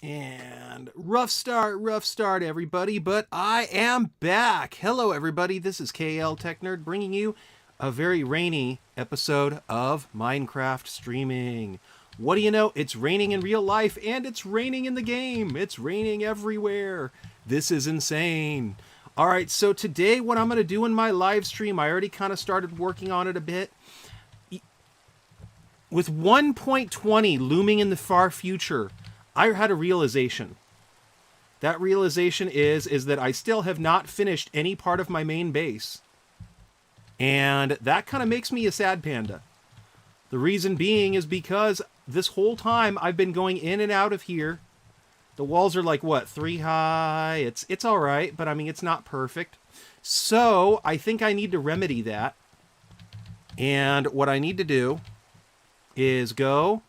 And rough start, everybody, but I am back. Hello, everybody. This is KLTechNerd bringing you a very rainy episode of Minecraft streaming. What do you know? It's raining in real life, and it's raining in the game. It's raining everywhere. This is insane. All right, so today what I'm going to do in my live stream, I already kind of started working on it a bit. With 1.20 looming in the far future, I had a realization. That realization is that I still have not finished any part of my main base. And that kind of makes me a sad panda. The reason being is because this whole time I've been going in and out of here. The walls are like, what, 3 high? It's all right, but I mean, it's not perfect. So I think I need to remedy that. And what I need to do is go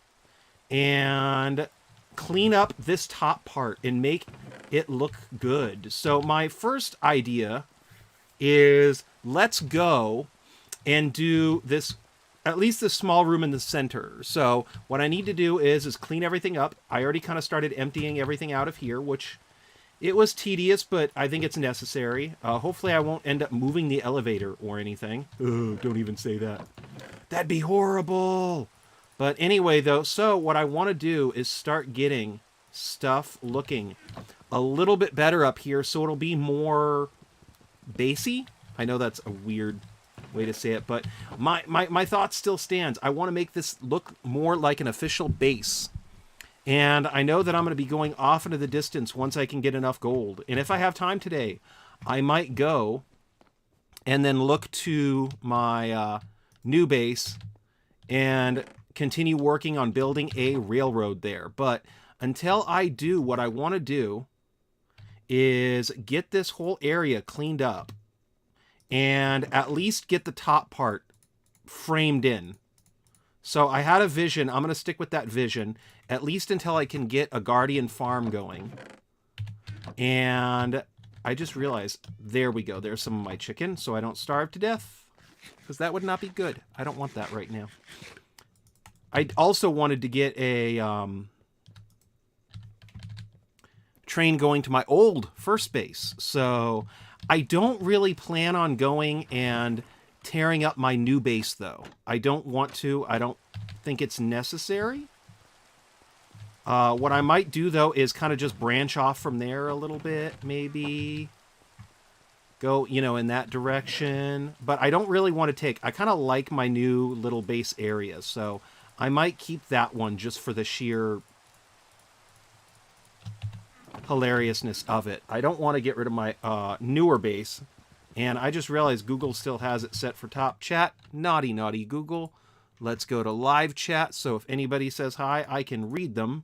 and clean up this top part and make it look good. So my first idea is let's go and do this, at least this small room in the center. So what I need to do is clean everything up. I already kind of started emptying everything out of here, which it was tedious, but I think it's necessary. Hopefully I won't end up moving the elevator or anything. Oh, don't even say that. That'd be horrible. But anyway, though, so what I want to do is start getting stuff looking a little bit better up here so it'll be more basey. I know that's a weird way to say it, but my thought still stands. I want to make this look more like an official base. And I know that I'm going to be going off into the distance once I can get enough gold. And if I have time today, I might go and then look to my new base and continue working on building a railroad there. But until I do, what I want to do is get this whole area cleaned up and at least get the top part framed in. So I had a vision. I'm going to stick with that vision, at least until I can get a guardian farm going. And I just realized, there we go. There's some of my chicken, so I don't starve to death, because that would not be good. I don't want that right now. I also wanted to get a train going to my old first base. So I don't really plan on going and tearing up my new base, though. I don't want to. I don't think it's necessary. What I might do, though, is kind of just branch off from there a little bit, maybe. Go, in that direction. But I don't really want to take... I kind of like my new little base area, so I might keep that one just for the sheer hilariousness of it. I don't want to get rid of my newer base. And I just realized Google still has it set for top chat. Naughty, naughty Google. Let's go to live chat, so if anybody says hi, I can read them.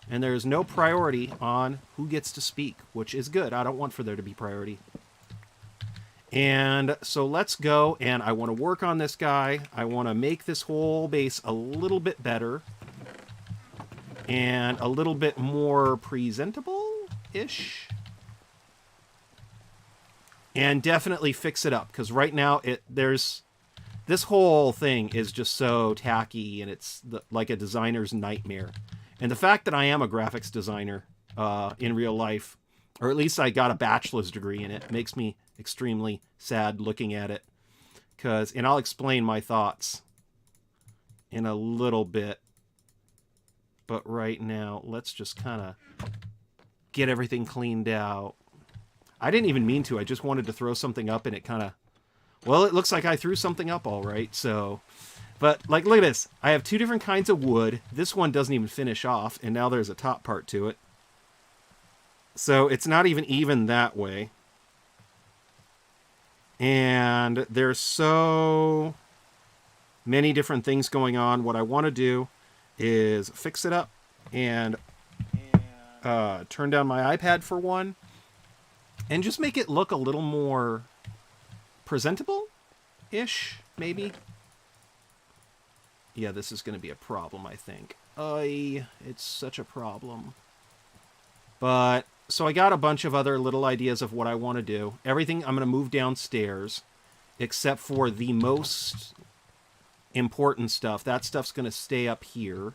And there's no priority on who gets to speak, which is good. I don't want for there to be priority. And so let's go, and I want to work on this guy. I want to make this whole base a little bit better. And a little bit more presentable-ish. And definitely fix it up, because right now this whole thing is just so tacky, and it's like a designer's nightmare. And the fact that I am a graphics designer in real life, or at least I got a bachelor's degree in it, makes me extremely sad looking at it. And I'll explain my thoughts in a little bit. But right now, let's just kind of get everything cleaned out. I didn't even mean to. I just wanted to throw something up, and it kind of... Well, it looks like I threw something up all right, so... But, like, look at this. I have 2 different kinds of wood. This one doesn't even finish off, and now there's a top part to it. So it's not even that way. And there's so many different things going on. What I want to do is fix it up and turn down my iPad for one. And just make it look a little more presentable-ish, maybe. Yeah, this is going to be a problem, I think. It's such a problem. But, so I got a bunch of other little ideas of what I want to do. Everything I'm going to move downstairs, except for the most important stuff. That stuff's going to stay up here.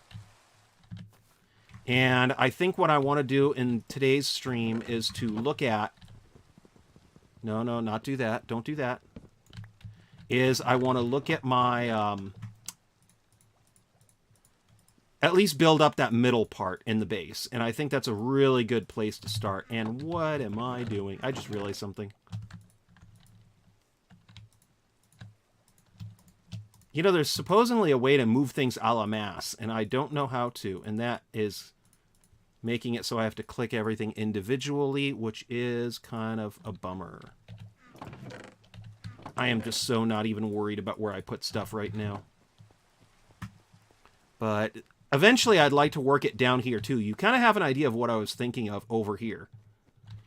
And I think what I want to do in today's stream is to look at... No, not do that. Don't do that. Is I want to look at my... at least build up that middle part in the base. And I think that's a really good place to start. And what am I doing? I just realized something. You know, there's supposedly a way to move things a la masse, and I don't know how to, and that is making it so I have to click everything individually, which is kind of a bummer. I am just so not even worried about where I put stuff right now. But eventually I'd like to work it down here too. You kind of have an idea of what I was thinking of over here.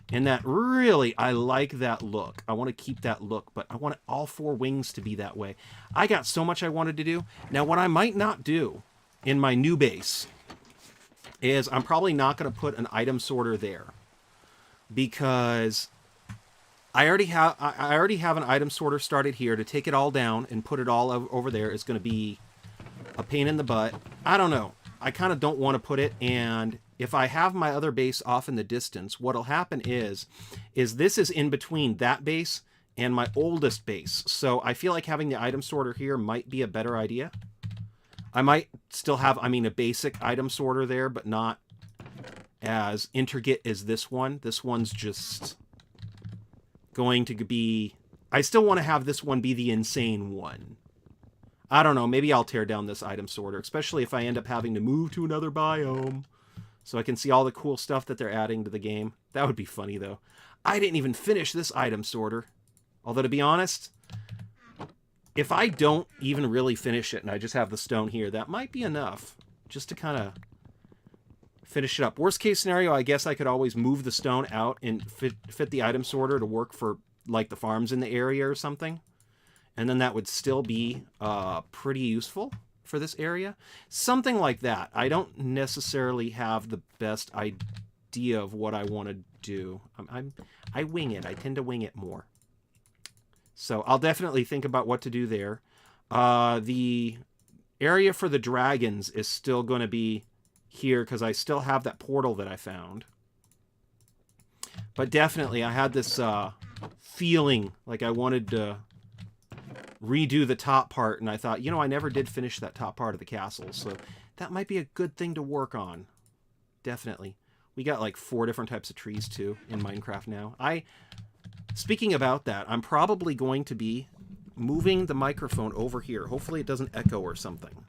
And that really, I like that look. I want to keep that look, but I want all 4 wings to be that way. I got so much I wanted to do. Now, what I might not do in my new base is I'm probably not going to put an item sorter there. Because I already have an item sorter started here. To take it all down and put it all over there is going to be a pain in the butt. I don't know. I kind of don't want to put it, and if I have my other base off in the distance, what'll happen is this is in between that base and my oldest base. So I feel like having the item sorter here might be a better idea. I might still have, I mean, a basic item sorter there, but not as intricate as this one. This one's just going to be... I still want to have this one be the insane one. I don't know, maybe I'll tear down this item sorter, especially if I end up having to move to another biome. So I can see all the cool stuff that they're adding to the game. That would be funny, though. I didn't even finish this item sorter. Although, to be honest, if I don't even really finish it and I just have the stone here, that might be enough just to kind of finish it up. Worst case scenario, I guess I could always move the stone out and fit the item sorter to work for, like, the farms in the area or something. And then that would still be pretty useful for this area. Something like that. I don't necessarily have the best idea of what I want to do. I wing it. I tend to wing it more. So I'll definitely think about what to do there. The area for the dragons is still going to be here because I still have that portal that I found. But definitely I had this feeling like I wanted to redo the top part, and I thought, you know, I never did finish that top part of the castle, so that might be a good thing to work on. Definitely. We got like 4 different types of trees too in Minecraft now. Speaking about that, I'm probably going to be moving the microphone over here. Hopefully it doesn't echo or something.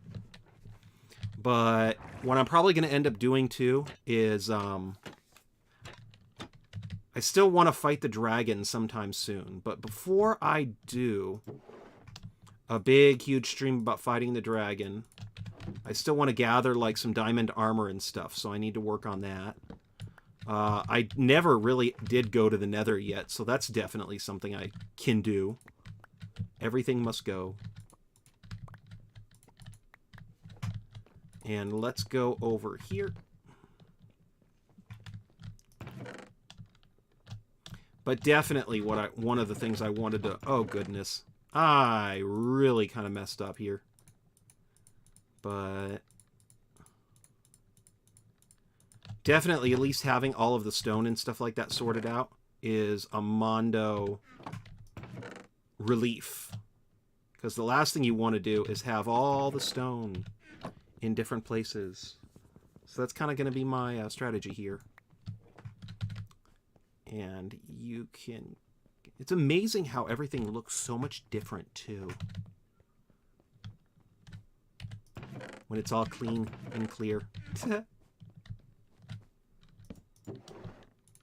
But what I'm probably going to end up doing too is I still want to fight the dragon sometime soon, but before I do a big, huge stream about fighting the dragon, I still want to gather like some diamond armor and stuff, so I need to work on that. I never really did go to the nether yet, so that's definitely something I can do. Everything must go. And let's go over here. But definitely one of the things I wanted to... Oh, goodness. I really kind of messed up here. But definitely at least having all of the stone and stuff like that sorted out is a mondo relief. Because the last thing you want to do is have all the stone in different places. So that's kind of going to be my strategy here. And you can... It's amazing how everything looks so much different, too. When it's all clean and clear.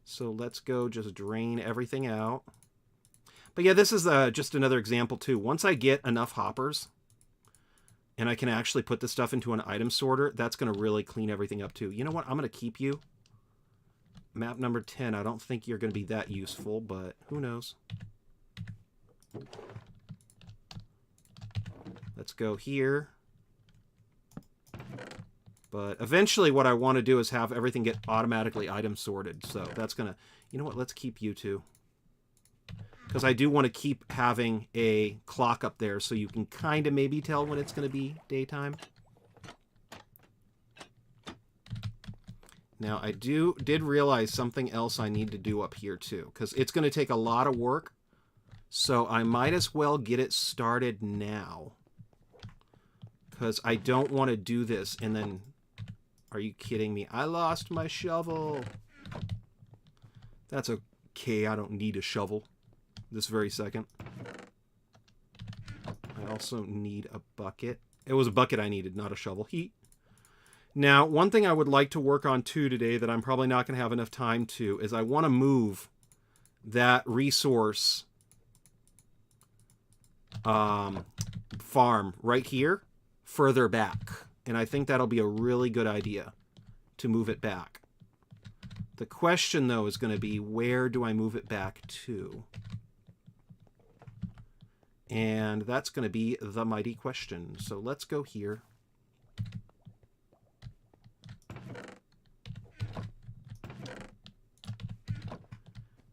So let's go just drain everything out. But yeah, this is just another example, too. Once I get enough hoppers, and I can actually put this stuff into an item sorter, that's going to really clean everything up, too. You know what? I'm going to keep you. Map number 10, I don't think you're going to be that useful, but who knows. Let's go here. But eventually what I want to do is have everything get automatically item sorted. So that's going to... You know what? Let's keep you two. Because I do want to keep having a clock up there so you can kind of maybe tell when it's going to be daytime. Now, I did realize something else I need to do up here, too, because it's going to take a lot of work, so I might as well get it started now, because I don't want to do this, and then... Are you kidding me? I lost my shovel! That's okay, I don't need a shovel this very second. I also need a bucket. It was a bucket I needed, not a shovel. Now, one thing I would like to work on too today that I'm probably not going to have enough time to is I want to move that resource farm right here further back. And I think that'll be a really good idea to move it back. The question, though, is going to be, where do I move it back to? And that's going to be the mighty question. So let's go here.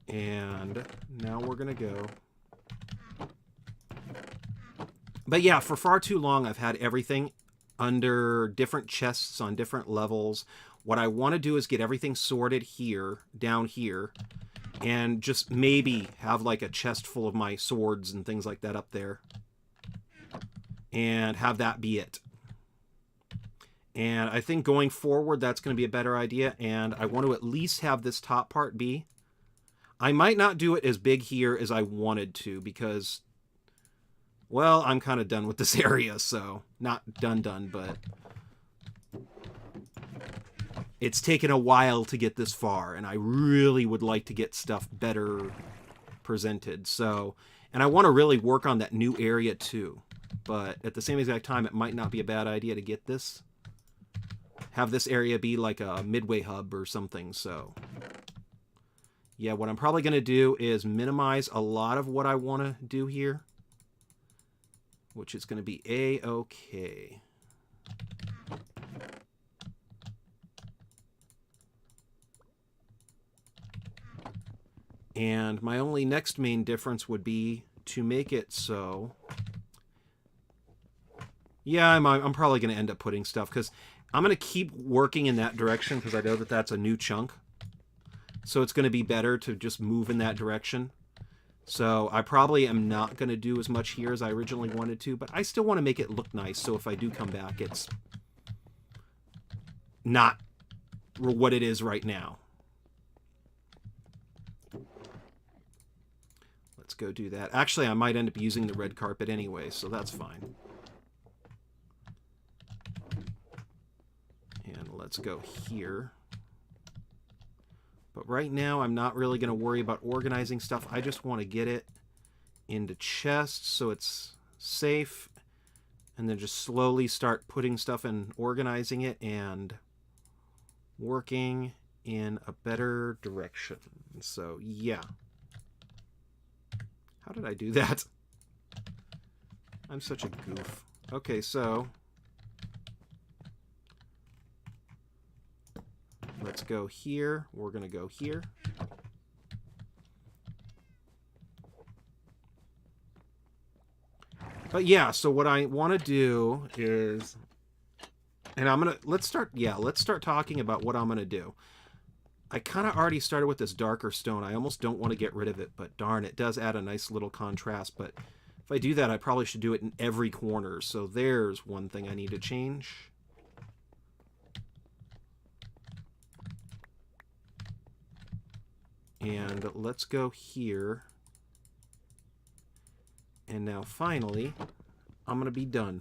And now we're going to go. But yeah, for far too long, I've had everything under different chests on different levels. What I want to do is get everything sorted here, down here, and just maybe have like a chest full of my swords and things like that up there. And have that be it. And I think going forward, that's going to be a better idea. And I want to at least have this top part be. I might not do it as big here as I wanted to because... Well, I'm kind of done with this area, so... Not done, but... It's taken a while to get this far, and I really would like to get stuff better presented, so... And I want to really work on that new area, too. But at the same exact time, it might not be a bad idea to get this. Have this area be like a midway hub or something, so... Yeah, what I'm probably going to do is minimize a lot of what I want to do here. Which is going to be A-okay. And my only next main difference would be to make it so... Yeah, I'm probably going to end up putting stuff, because I'm going to keep working in that direction, because I know that that's a new chunk. So it's going to be better to just move in that direction. So I probably am not going to do as much here as I originally wanted to, but I still want to make it look nice, so if I do come back, it's not what it is right now. Let's go do that. Actually, I might end up using the red carpet anyway, so that's fine. And let's go here. But right now, I'm not really going to worry about organizing stuff. I just want to get it into chests so it's safe. And then just slowly start putting stuff and organizing it and working in a better direction. So, yeah. How did I do that? I'm such a goof. Okay, so... Let's go here. We're going to go here. But yeah, so what I want to do is... And I'm going to... Let's start talking about what I'm going to do. I kind of already started with this darker stone. I almost don't want to get rid of it, but darn, it does add a nice little contrast. But if I do that, I probably should do it in every corner. So there's one thing I need to change. And let's go here. And now finally, I'm going to be done.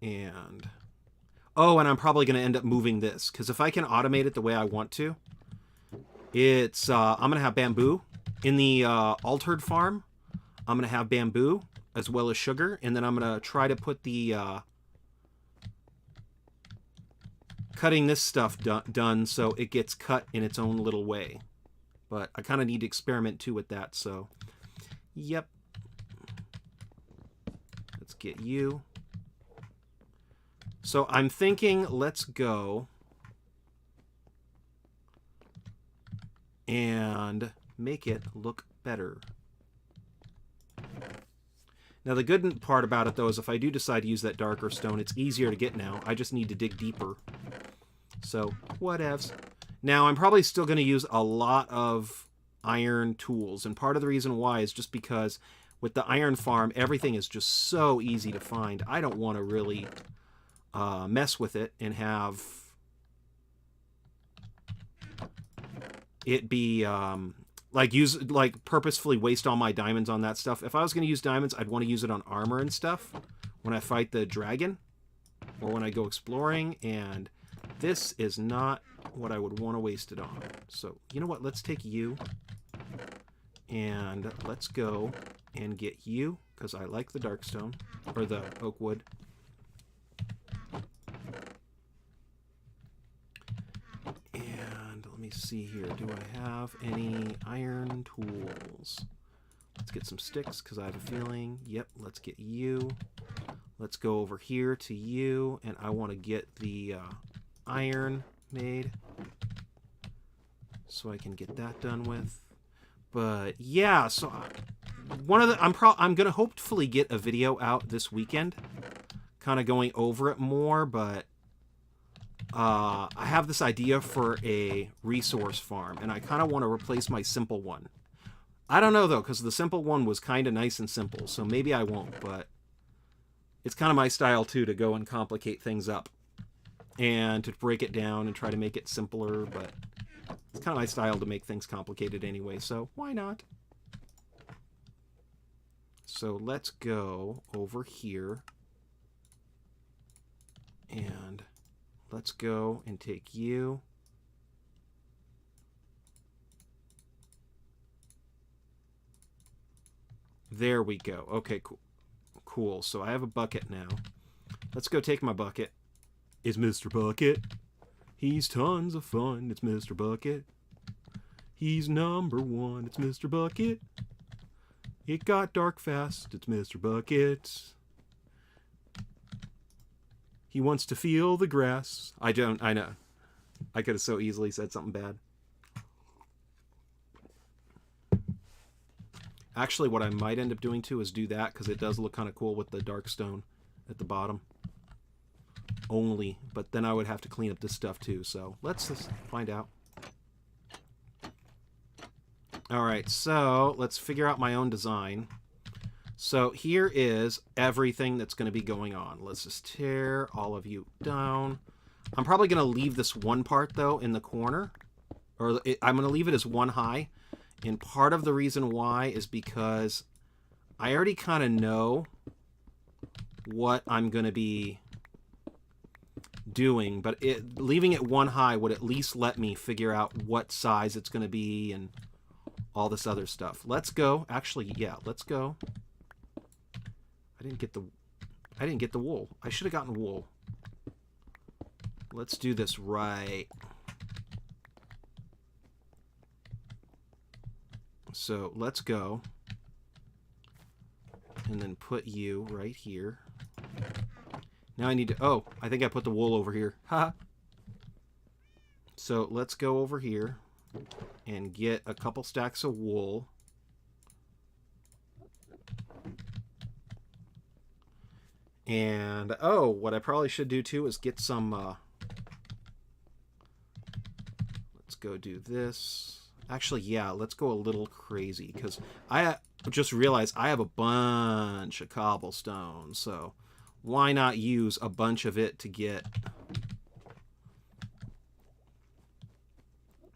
And... Oh, and I'm probably going to end up moving this. Because if I can automate it the way I want to, it's... I'm going to have bamboo. In the altered farm, I'm going to have bamboo as well as sugar, and then I'm going to try to put the cutting this stuff done so it gets cut in its own little way. But I kind of need to experiment too with that, so yep. Let's get you. So I'm thinking let's go and make it look better. Now, the good part about it, though, is if I do decide to use that darker stone, it's easier to get now. I just need to dig deeper. So, whatevs. Now, I'm probably still going to use a lot of iron tools, and part of the reason why is just because with the iron farm, everything is just so easy to find. I don't want to really mess with it and have it be like purposefully waste all my diamonds on that stuff. If I was going to use diamonds, I'd want to use it on armor and stuff when I fight the dragon or when I go exploring, and this is not what I would want to waste it on. So, you know what? Let's take you and let's go and get you, because I like the dark stone, or the oak wood. And let me see here. Do I have any iron tools? Let's get some sticks, because I have a feeling. Yep, let's get you. Let's go over here to you, and I want to get the iron made so I can get that done with. But yeah, so one of the I'm gonna hopefully get a video out this weekend, kind of going over it more. But I have this idea for a resource farm, and I kind of want to replace my simple one. I don't know though, because the simple one was kind of nice and simple, so maybe I won't. But it's kind of my style too, to go and complicate things up and to break it down and try to make it simpler. But it's kind of my style to make things complicated anyway, so why not? So let's go over here and let's go and take you. There we go. Okay, cool. Cool. So I have a bucket now. Let's go take my bucket. It's Mr. Bucket. He's tons of fun. It's Mr. Bucket. He's number one. It's Mr. Bucket. It got dark fast. It's Mr. Bucket. He wants to feel the grass. I know. I could have so easily said something bad. Actually, what I might end up doing too is do that, because it does look kind of cool with the dark stone at the bottom. Only, but then I would have to clean up this stuff too, so let's just find out. Alright, so let's figure out my own design. So here is everything that's going to be going on. Let's just tear all of you down. I'm probably going to leave this one part, though, in the corner. Or I'm going to leave it as one high. And part of the reason why is because I already kind of know what I'm going to be doing. But leaving it one high would at least let me figure out what size it's going to be and all this other stuff. Let's go. Actually, yeah, let's go. I didn't get the wool. I should have gotten wool. Let's do this right. So let's go and then put you right here. Now I need to, oh, I think I put the wool over here. Ha! So let's go over here and get a couple stacks of wool. And, oh, what I probably should do too is get some, let's go do this. Actually, yeah, let's go a little crazy, because I just realized I have a bunch of cobblestone, so why not use a bunch of it to get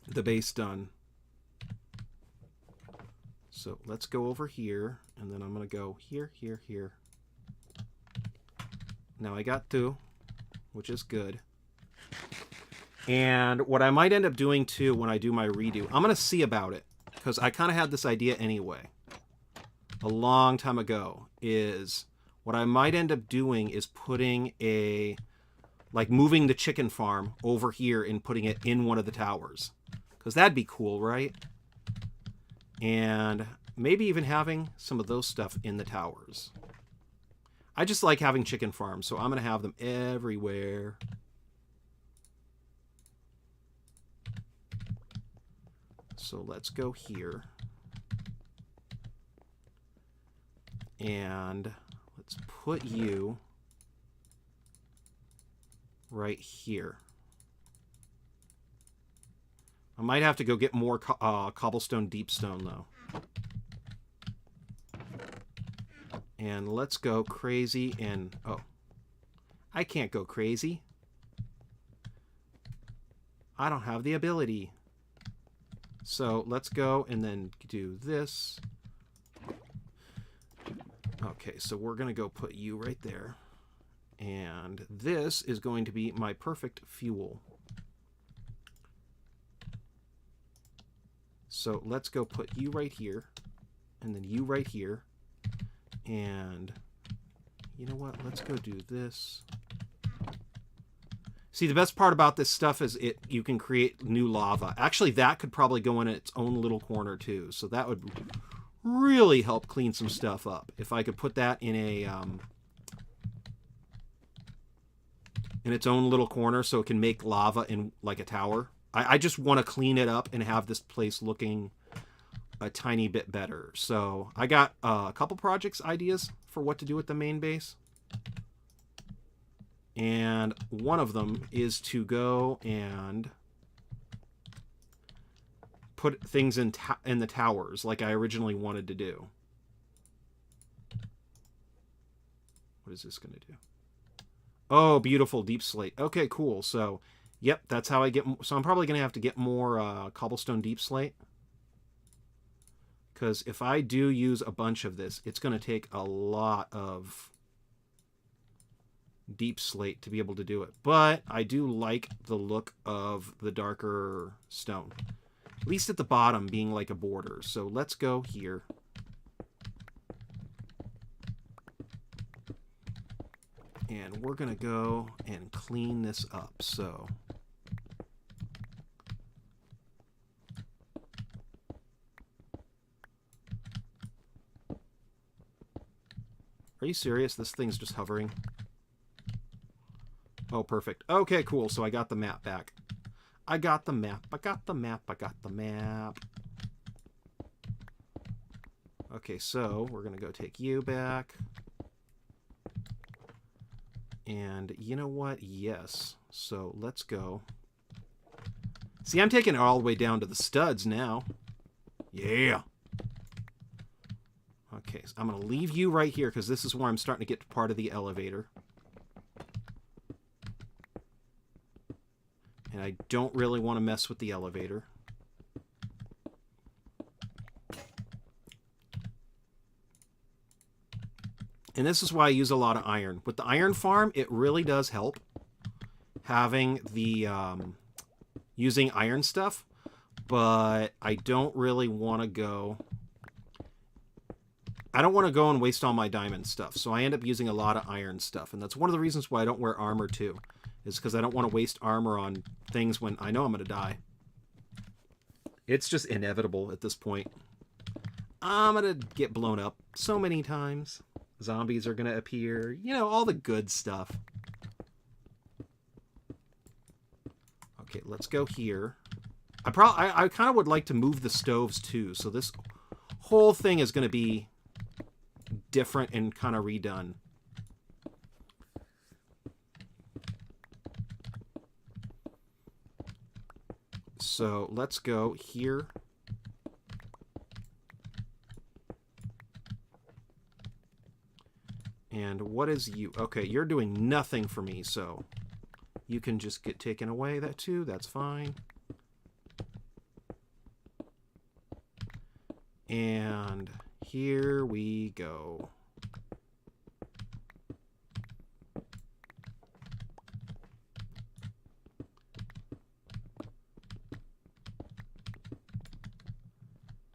the base done. So let's go over here, and then I'm going to go here, here, here. Now I got 2, which is good. And what I might end up doing too when I do my redo, I'm going to see about it, because I kind of had this idea anyway a long time ago, is what I might end up doing is putting a, like moving the chicken farm over here and putting it in one of the towers, because that'd be cool, right? And maybe even having some of those stuff in the towers. I just like having chicken farms, so I'm going to have them everywhere. So let's go here. And let's put you right here. I might have to go get more cobblestone deepstone, though. And let's go crazy and... Oh. I can't go crazy. I don't have the ability. So let's go and then do this. Okay, so we're going to go put you right there. And this is going to be my perfect fuel. So let's go put you right here. And then you right here. And you know what? Let's go do this. See, the best part about this stuff is you can create new lava. Actually, that could probably go in its own little corner too. So that would really help clean some stuff up. If I could put that in a in its own little corner so it can make lava in like a tower. I just want to clean it up and have this place looking a tiny bit better. So I got a couple projects ideas for what to do with the main base. And one of them is to go and put things in the towers like I originally wanted to do. What is this going to do? Oh, beautiful deep slate. Okay, cool. So, yep, that's how I get... So I'm probably going to have to get more cobblestone deep slate. Because if I do use a bunch of this, it's going to take a lot of deep slate to be able to do it. But I do like the look of the darker stone. At least at the bottom being like a border. So let's go here. And we're going to go and clean this up. So... Are you serious? This thing's just hovering. Oh, perfect. Okay, cool. So I got the map back. I got the map. I got the map. I got the map. Okay, so we're going to go take you back. And you know what? Yes. So let's go. See, I'm taking it all the way down to the studs now. Yeah. Okay, so I'm going to leave you right here because this is where I'm starting to get to part of the elevator. And I don't really want to mess with the elevator. And this is why I use a lot of iron. With the iron farm, it really does help having the using iron stuff, but I don't really want to go... I don't want to go and waste all my diamond stuff, so I end up using a lot of iron stuff. And that's one of the reasons why I don't wear armor, too, is because I don't want to waste armor on things when I know I'm going to die. It's just inevitable at this point. I'm going to get blown up so many times. Zombies are going to appear. You know, all the good stuff. Okay, let's go here. I kind of would like to move the stoves, too, so this whole thing is going to be different and kind of redone. So let's go here. And what is you? Okay, you're doing nothing for me, so you can just get taken away, that too. That's fine. And here we go.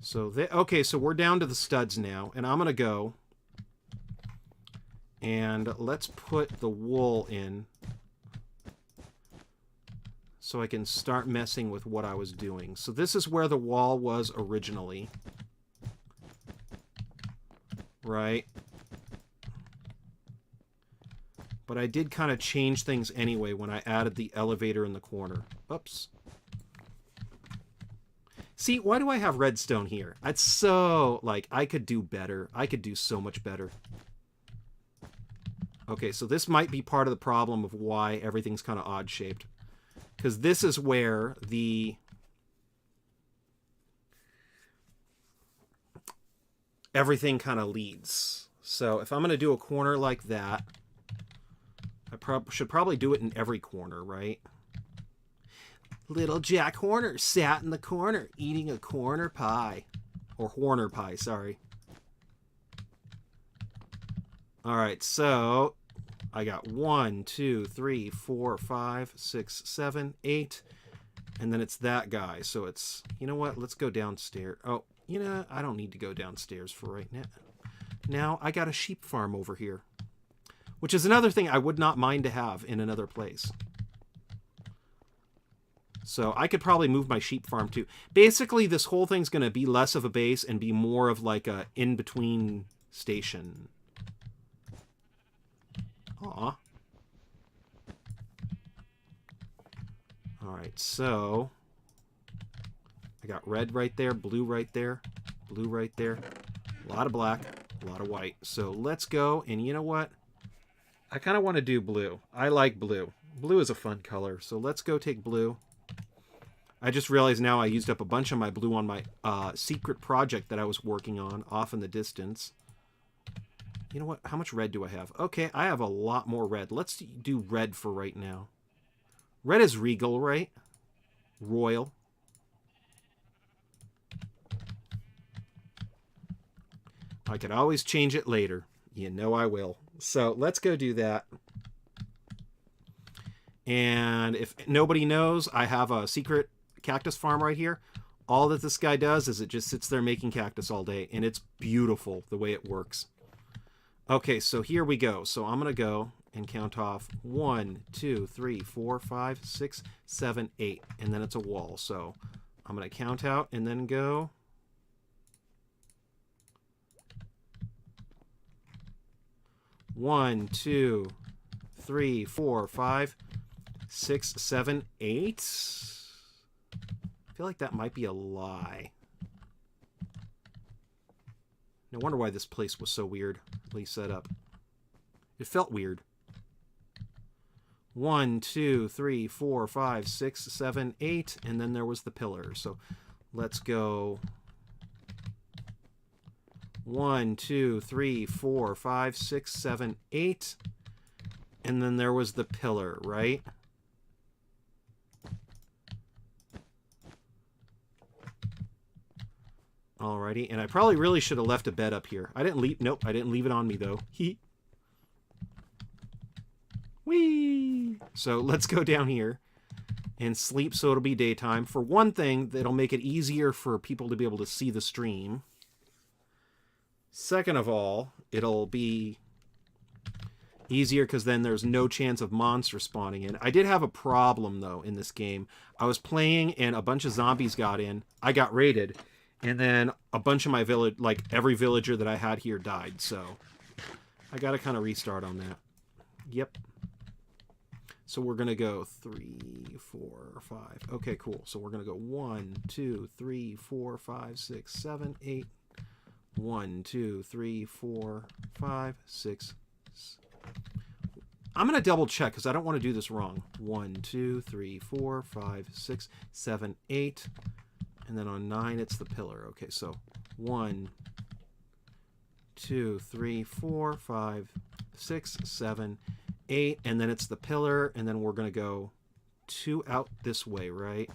So okay, so we're down to the studs now, and I'm gonna go and let's put the wool in so I can start messing with what I was doing. So this is where the wall was originally. Right? But I did kind of change things anyway when I added the elevator in the corner. Oops. See, why do I have redstone here? It's so, like, I could do better. I could do so much better. Okay, so this might be part of the problem of why everything's kind of odd-shaped. Because this is where the... everything kind of leads. So if I'm going to do a corner like that, I should probably do it in every corner, right? Little Jack Horner sat in the corner eating a corner pie. Or Horner pie, sorry. Alright, so I got 1, 2, 3, 4, 5, 6, 7, 8. And then it's that guy. So it's, you know what? Let's go downstairs. Oh, you know, I don't need to go downstairs for right now. Now I got a sheep farm over here. Which is another thing I would not mind to have in another place. So I could probably move my sheep farm too. Basically, this whole thing's going to be less of a base and be more of like a in-between station. Aw. Alright, so... I got red right there, blue right there, blue right there. A lot of black, a lot of white. So let's go, and you know what? I kind of want to do blue. I like blue. Blue is a fun color, so let's go take blue. I just realized now I used up a bunch of my blue on my secret project that I was working on off in the distance. You know what? How much red do I have? Okay, I have a lot more red. Let's do red for right now. Red is regal, right? Royal. I could always change it later. You know I will. So let's go do that. And if nobody knows, I have a secret cactus farm right here. All that this guy does is it just sits there making cactus all day. And it's beautiful the way it works. Okay, so here we go. So I'm going to go and count off 1, 2, 3, 4, 5, 6, 7, 8. And then it's a wall. So I'm going to count out and then go... 1, 2, 3, 4, 5, 6, 7, 8. I feel like that might be a lie. No wonder why this place was so weirdly set up. It felt weird. 1, 2, 3, 4, 5, 6, 7, 8, and then there was the pillar. So let's go 1, 2, 3, 4, 5, 6, 7, 8. And then there was the pillar, right? Alrighty, and I probably really should have left a bed up here. I didn't leave, nope, I didn't leave it on me though. Whee! So let's go down here and sleep so it'll be daytime. For one thing, that'll make it easier for people to be able to see the stream. Second of all, it'll be easier because then there's no chance of monsters spawning in. I did have a problem, though, in this game. I was playing and a bunch of zombies got in. I got raided. And then a bunch of my village, like every villager that I had here died. So I got to kind of restart on that. Yep. So we're going to go 3, 4, 5. Okay, cool. So we're going to go 1, 2, 3, 4, 5, 6, 7, 8. 1, 2, 3, 4, 5, 6. I'm going to double check because I don't want to do this wrong. 1, 2, 3, 4, 5, 6, 7, 8. And then on 9, it's the pillar. Okay, so 1, 2, 3, 4, 5, 6, 7, 8. And then it's the pillar. And then we're going to go 2 out this way, right?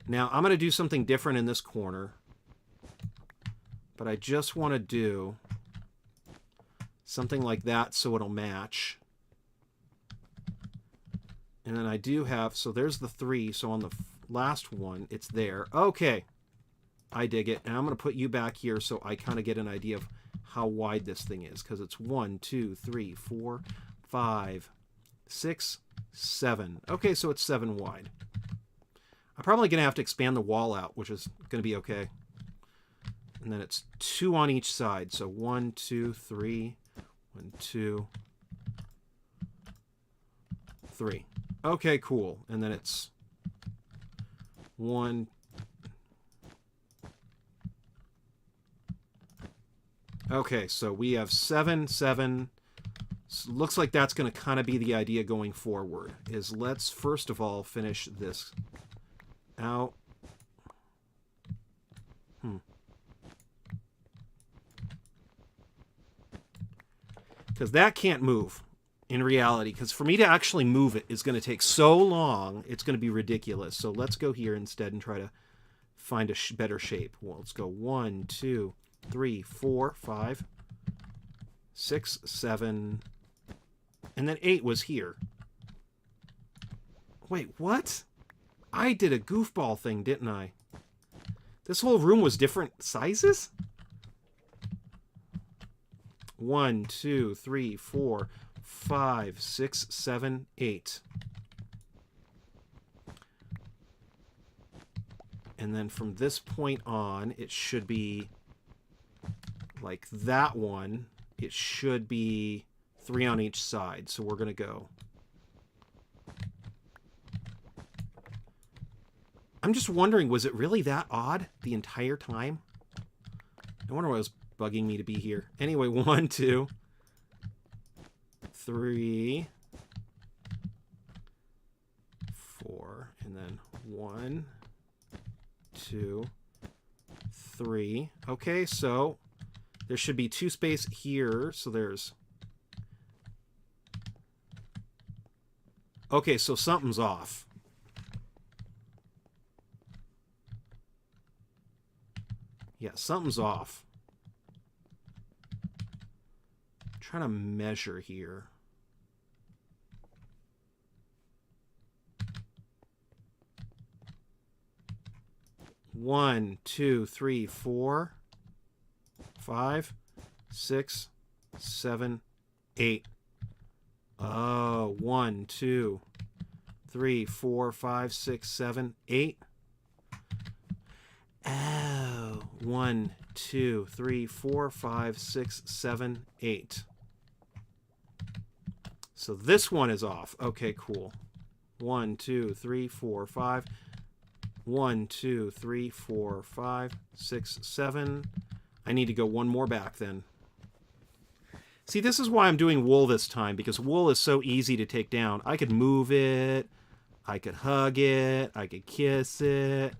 Now, I'm going to do something different in this corner. But I just want to do something like that so it'll match. And then I do have, so there's the 3. So on the last one, it's there. Okay. I dig it. And I'm going to put you back here so I kind of get an idea of how wide this thing is. Because it's 1, 2, 3, 4, 5, 6, 7. Okay, so it's 7 wide. I'm probably going to have to expand the wall out, which is going to be okay. And then it's 2 on each side. So 1, 2, 3, 1, 2, 3. Okay, cool. And then it's 1. Okay, so we have 7, 7. So looks like that's going to kind of be the idea going forward, is let's first of all finish this out. Because that can't move in reality. Because for me to actually move it is going to take so long, it's going to be ridiculous. So let's go here instead and try to find a better shape. Well, let's go 1, 2, 3, 4, 5, 6, 7, and then 8 was here. Wait, what? I did a goofball thing, didn't I? This whole room was different sizes? 1, 2, 3, 4, 5, 6, 7, 8. And then from this point on, it should be like that one. It should be 3 on each side. So we're going to go. I'm just wondering, was it really that odd the entire time? I wonder what was bugging me to be here. Anyway, 1, 2, 3, 4, and then 1, 2, 3. Okay, so there should be 2 space here. So there's... Okay, so something's off. Yeah, something's off. I'm trying to measure here. One, 2, 3, 4, 5, 6, 7, 8. Oh, 1, 2, 3, 4, 5, 6, 7, 8. Oh, 1, 2, 3, 4, 5, 6, 7, 8. So this one is off. Okay, cool. 1, 2, 3, 4, 5. 1, 2, 3, 4, 5, 6, 7. I need to go one more back then. See, this is why I'm doing wool this time, because wool is so easy to take down. I could move it. I could hug it. I could kiss it.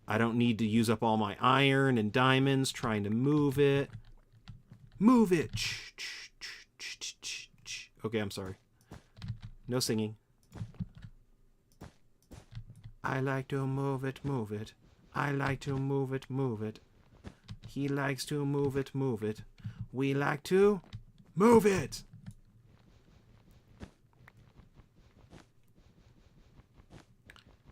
I don't need to use up all my iron and diamonds trying to move it. Move it. Okay, I'm sorry. No singing. I like to move it, move it. I like to move it, move it. He likes to move it, move it. We like to move it.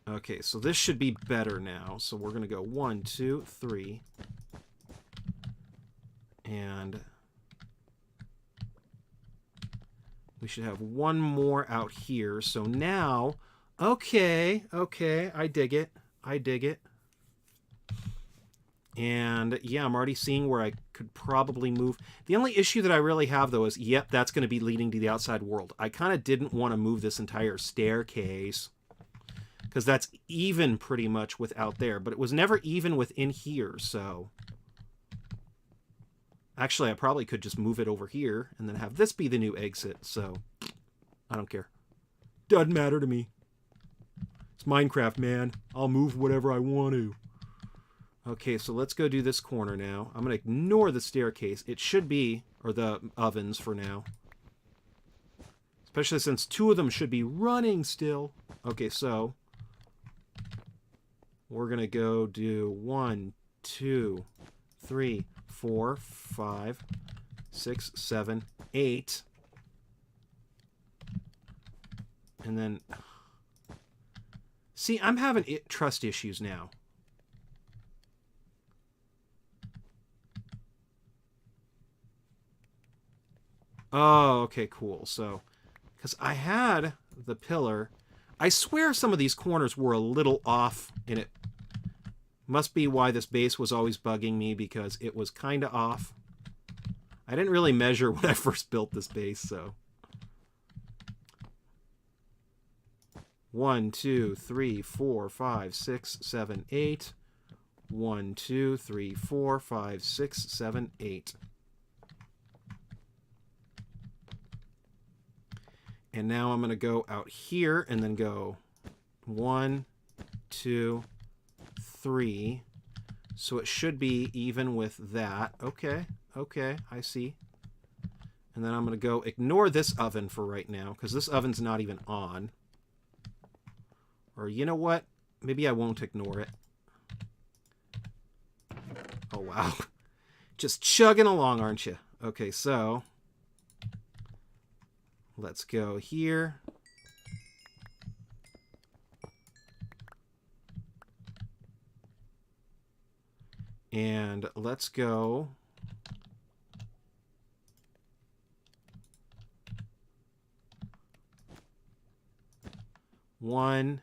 Okay, so this should be better now. So we're going to go 1, 2, 3. And we should have one more out here. So now, okay, I dig it. I dig it. And yeah, I'm already seeing where I could probably move. The only issue that I really have, though, is, yep, that's going to be leading to the outside world. I kind of didn't want to move this entire staircase, because that's even pretty much with out there. But it was never even within here, so... Actually, I probably could just move it over here and then have this be the new exit, so... I don't care. Doesn't matter to me. It's Minecraft, man. I'll move whatever I want to. Okay, so let's go do this corner now. I'm going to ignore the staircase. It should be, or the ovens for now. Especially since 2 of them should be running still. Okay, so we're going to go do 1, 2, 3, 4, 5, 6, 7, 8. And then... See, I'm having trust issues now. Oh, okay, cool. So, because I had the pillar, I swear some of these corners were a little off, and it must be why this base was always bugging me, because it was kind of off. I didn't really measure when I first built this base, so. 1, 2, 3, 4, 5, 6, 7, 8. 1, 2, 3, 4, 5, 6, 7, 8. And now I'm going to go out here and then go 1, 2, 3. So it should be even with that. Okay, okay, I see. And then I'm going to go ignore this oven for right now, because this oven's not even on. Or you know what? Maybe I won't ignore it. Oh, wow. Just chugging along, aren't you? Okay, so let's go here. And let's go 1,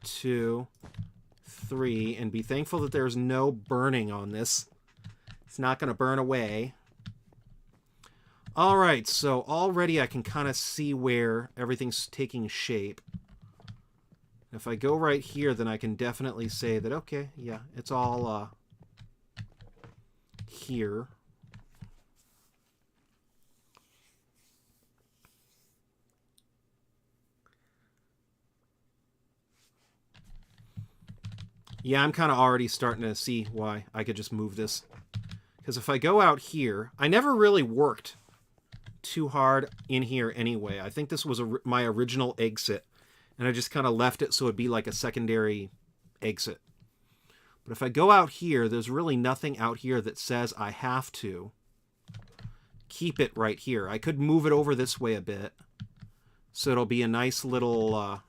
2, 3, and be thankful that there's no burning on this. It's not going to burn away. All right, so already I can kind of see where everything's taking shape. If I go right here, then I can definitely say that, okay, yeah, it's all here. Yeah, I'm kind of already starting to see why I could just move this. Because if I go out here, I never really worked too hard in here anyway. I think this was my original exit, and I just kind of left it so it'd be like a secondary exit. But if I go out here, there's really nothing out here that says I have to keep it right here. I could move it over this way a bit, so it'll be a nice little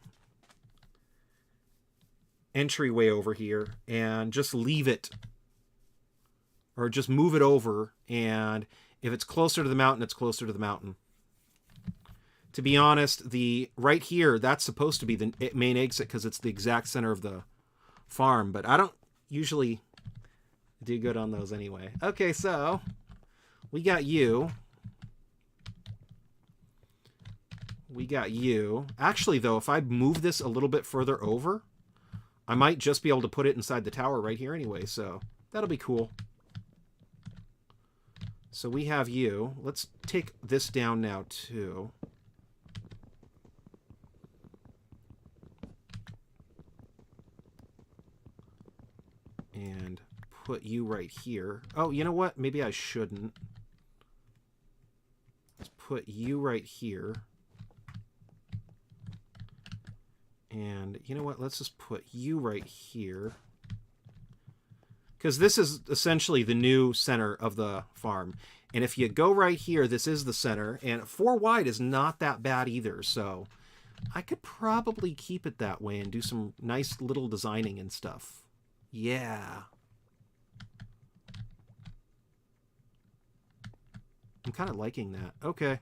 entryway over here, and just leave it, or just move it over, and if it's closer to the mountain, it's closer to the mountain. To be honest, the right here, that's supposed to be the main exit because it's the exact center of the farm, but I don't usually do good on those anyway. Okay, so we got you. We got you. Actually, though, if I move this a little bit further over, I might just be able to put it inside the tower right here anyway, so that'll be cool. So we have you. Let's take this down now, too. And put you right here. Oh, you know what? Maybe I shouldn't. Let's put you right here. And you know what? Let's just put you right here. Because this is essentially the new center of the farm. And if you go right here, this is the center. And 4 wide is not that bad either. So I could probably keep it that way and do some nice little designing and stuff. Yeah. I'm kind of liking that. Okay.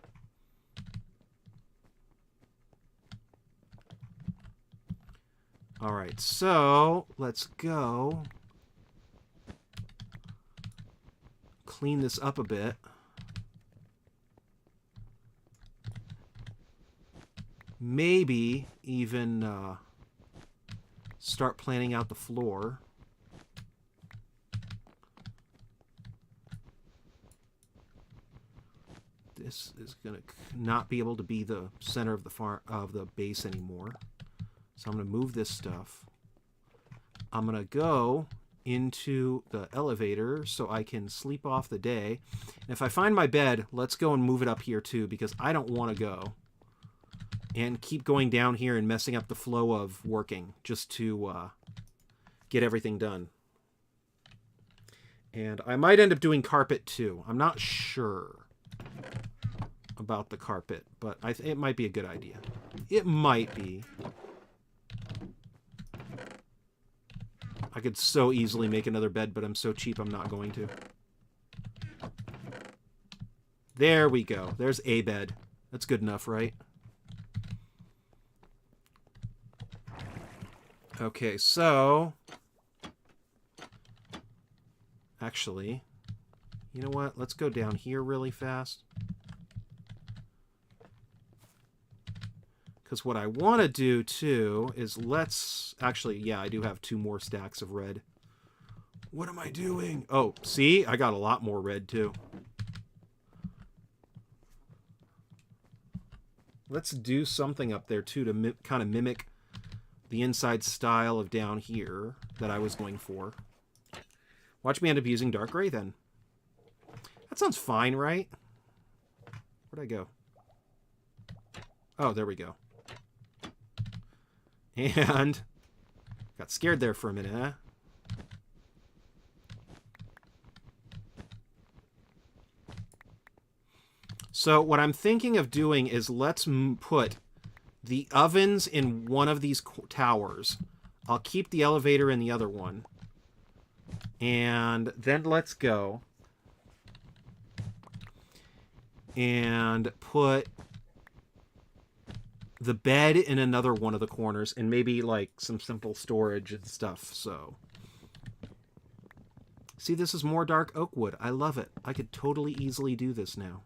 All right, so let's go clean this up a bit. Maybe even start planning out the floor. This is going to not be able to be the center of the farm of the base anymore. So I'm going to move this stuff. I'm going to go into the elevator so I can sleep off the day. And if I find my bed, let's go and move it up here too, because I don't want to go and keep going down here and messing up the flow of working just to get everything done. And I might end up doing carpet too. I'm not sure about the carpet, but it might be a good idea. It might be. I could so easily make another bed, but I'm so cheap I'm not going to. There we go. There's a bed. That's good enough, right? Okay, so actually, you know what? Let's go down here really fast. Because what I want to do, too, is let's... Actually, yeah, I do have 2 more stacks of red. What am I doing? Oh, see? I got a lot more red, too. Let's do something up there, too, to kind of mimic the inside style of down here that I was going for. Watch me end up using dark gray, then. That sounds fine, right? Where'd I go? Oh, there we go. And got scared there for a minute, huh? So what I'm thinking of doing is let's put the ovens in one of these towers. I'll keep the elevator in the other one. And then let's go and put the bed in another one of the corners, and maybe like some simple storage and stuff. So see, this is more dark oak wood. I love it. I could totally easily do this now.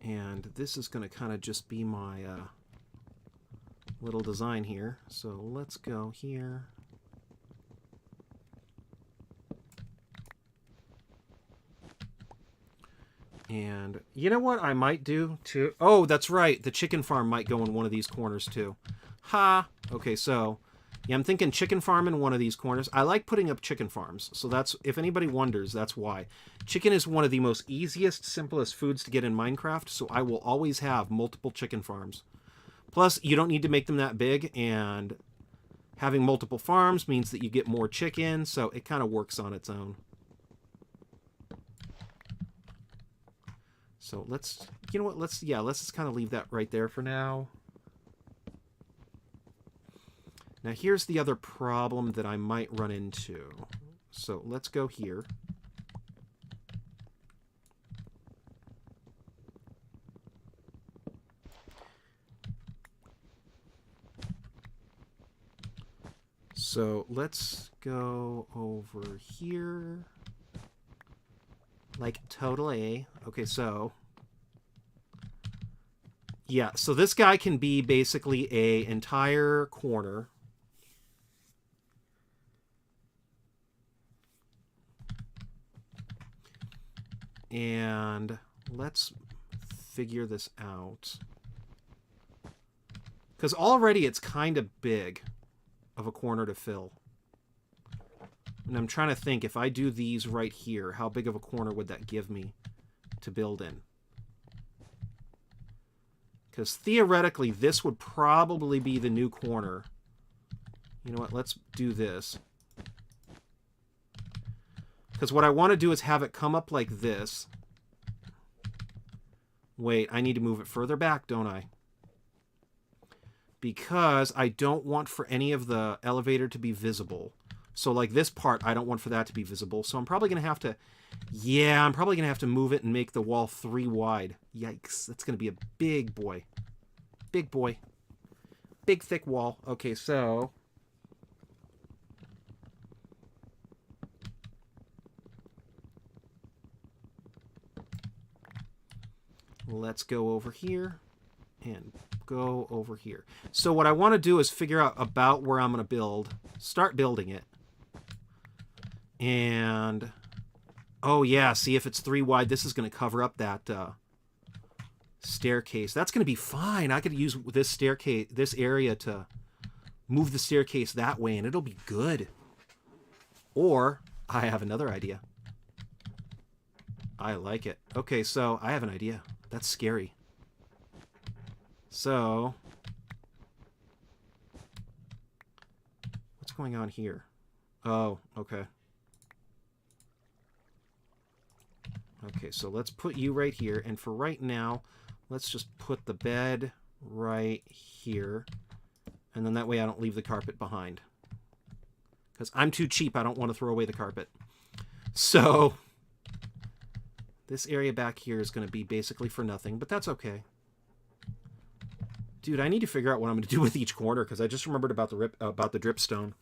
And this is going to kind of just be my little design here. So let's go here. And you know what I might do too? Oh, that's right. The chicken farm might go in one of these corners too. Ha! Okay, so yeah, I'm thinking chicken farm in one of these corners. I like putting up chicken farms. So that's, if anybody wonders, that's why. Chicken is one of the most easiest, simplest foods to get in Minecraft, so I will always have multiple chicken farms. Plus, you don't need to make them that big, and having multiple farms means that you get more chicken, so it kind of works on its own. So let's, you know what, let's just kind of leave that right there for now. Now here's the other problem that I might run into. So let's go here. So let's go over here. Like, totally. Okay, so... yeah, so this guy can be basically an entire corner. And let's figure this out. Because already it's kind of big of a corner to fill. And I'm trying to think, if I do these right here, how big of a corner would that give me to build in? Because theoretically, this would probably be the new corner. You know what? Let's do this. Because what I want to do is have it come up like this. Wait, I need to move it further back, don't I? Because I don't want for any of the elevator to be visible. So like this part, I don't want for that to be visible. So I'm probably going to have to... yeah, I'm probably going to have to move it and make the wall 3 wide. Yikes, that's going to be a big boy. Big boy. Big, thick wall. Okay, so... let's go over here and go over here. So what I want to do is figure out about where I'm going to build. Start building it. And... oh, yeah. See, if it's 3 wide, this is going to cover up that staircase. That's going to be fine. I could use this staircase, this area to move the staircase that way, and it'll be good. Or, I have another idea. I like it. Okay, so I have an idea. That's scary. So, what's going on here? Oh, okay. Okay, so let's put you right here. And for right now, let's just put the bed right here. And then that way I don't leave the carpet behind. Because I'm too cheap. I don't want to throw away the carpet. So... this area back here is going to be basically for nothing, but that's okay. Dude, I need to figure out what I'm going to do with each corner, because I just remembered about the dripstone.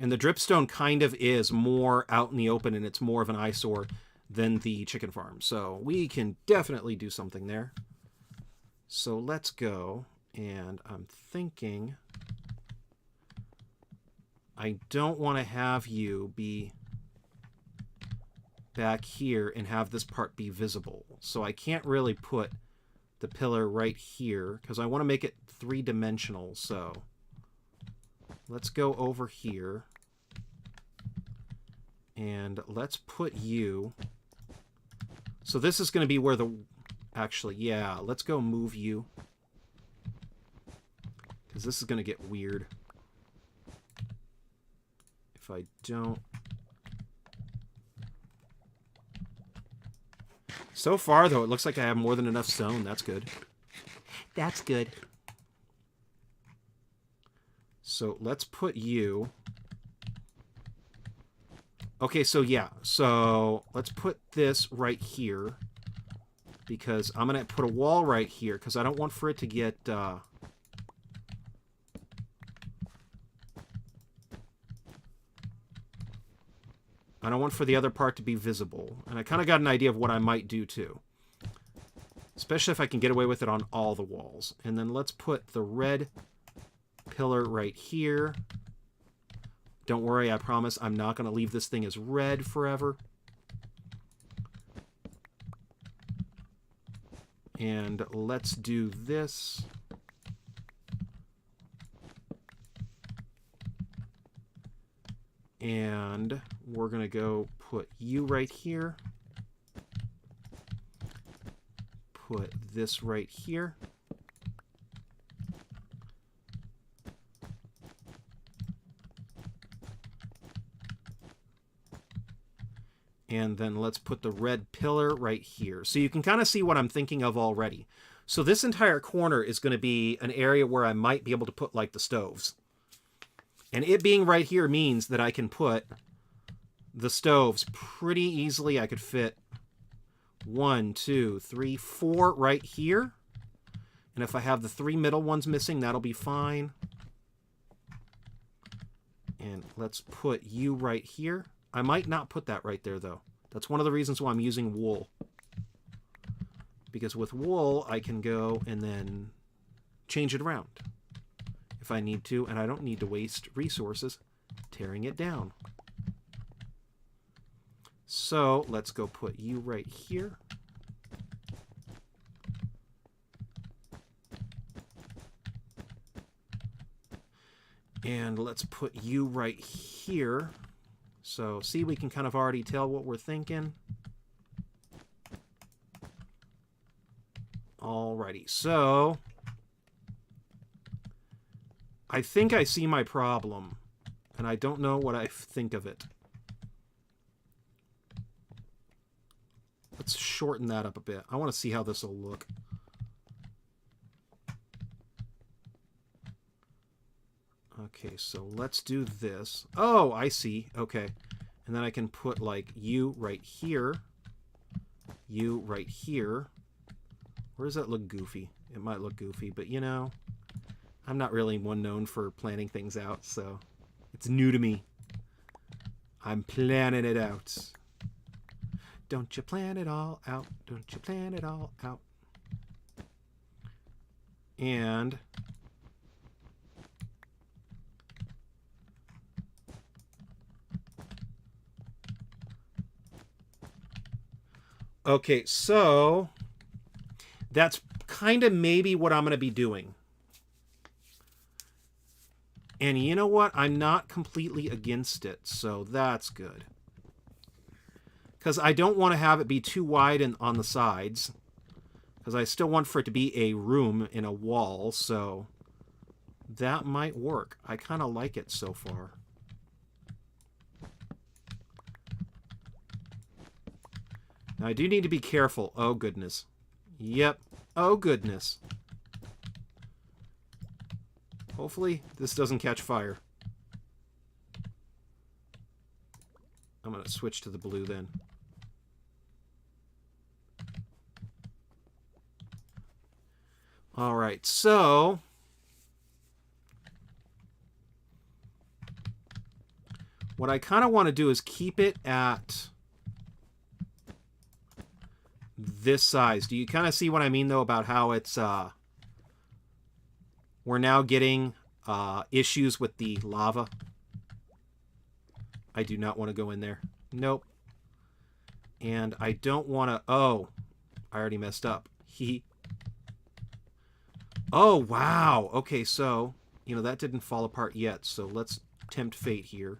And the dripstone kind of is more out in the open, and it's more of an eyesore than the chicken farm. So we can definitely do something there. So let's go. And I'm thinking I don't want to have you be back here and have this part be visible. So I can't really put the pillar right here because I want to make it three-dimensional. So let's go over here and let's put you. So this is going to be where the, actually, yeah, let's go move you because this is going to get weird if I don't. So far, though, it looks like I have more than enough stone. That's good. That's good. So let's put you. Okay, so yeah. So let's put this right here because I'm going to put a wall right here because I don't want for it to get... I don't want for the other part to be visible. And I kind of got an idea of what I might do, too. Especially if I can get away with it on all the walls. And then let's put the red pillar right here. Don't worry, I promise I'm not going to leave this thing as red forever. And let's do this. And we're going to go put you right here. Put this right here. And then let's put the red pillar right here. So you can kind of see what I'm thinking of already. So this entire corner is going to be an area where I might be able to put like the stoves. And it being right here means that I can put the stoves pretty easily. I could fit 1, 2, 3, 4 right here. And if I have the 3 middle ones missing, that'll be fine. And let's put you right here. I might not put that right there, though. That's one of the reasons why I'm using wool. Because with wool, I can go and then change it around if I need to, and I don't need to waste resources tearing it down. So let's go put you right here. And let's put you right here. So see, we can kind of already tell what we're thinking. Alrighty, so I think I see my problem, and I don't know what I think of it. Let's shorten that up a bit. I want to see how this will look. Okay, so let's do this. Oh, I see. Okay. And then I can put, like, you right here. You right here. Where does that look goofy? It might look goofy, but, you know, I'm not really one known for planning things out, so it's new to me. I'm planning it out. Don't you plan it all out. Don't you plan it all out. And okay, so that's kind of maybe what I'm going to be doing. And you know what? I'm not completely against it, so that's good. Because I don't want to have it be too wide on the sides. Because I still want for it to be a room in a wall, so that might work. I kind of like it so far. Now, I do need to be careful. Oh, goodness. Yep. Oh, goodness. Hopefully, this doesn't catch fire. I'm going to switch to the blue then. All right, so What I kind of want to do is keep it at this size. Do you kind of see what I mean, though, about how it's... we're now getting issues with the lava. I do not want to go in there. Nope. And I don't want to... Oh, I already messed up. Oh, wow. Okay, so, you know, that didn't fall apart yet. So let's tempt fate here.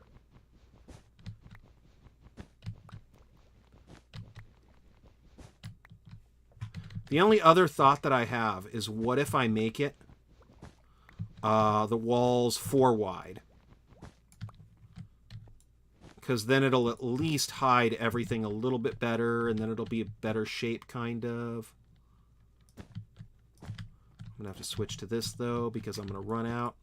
The only other thought that I have is, what if I make it the walls 4 wide? Because then it'll at least hide everything a little bit better, and then it'll be a better shape, kind of. I'm going to have to switch to this, though, because I'm going to run out.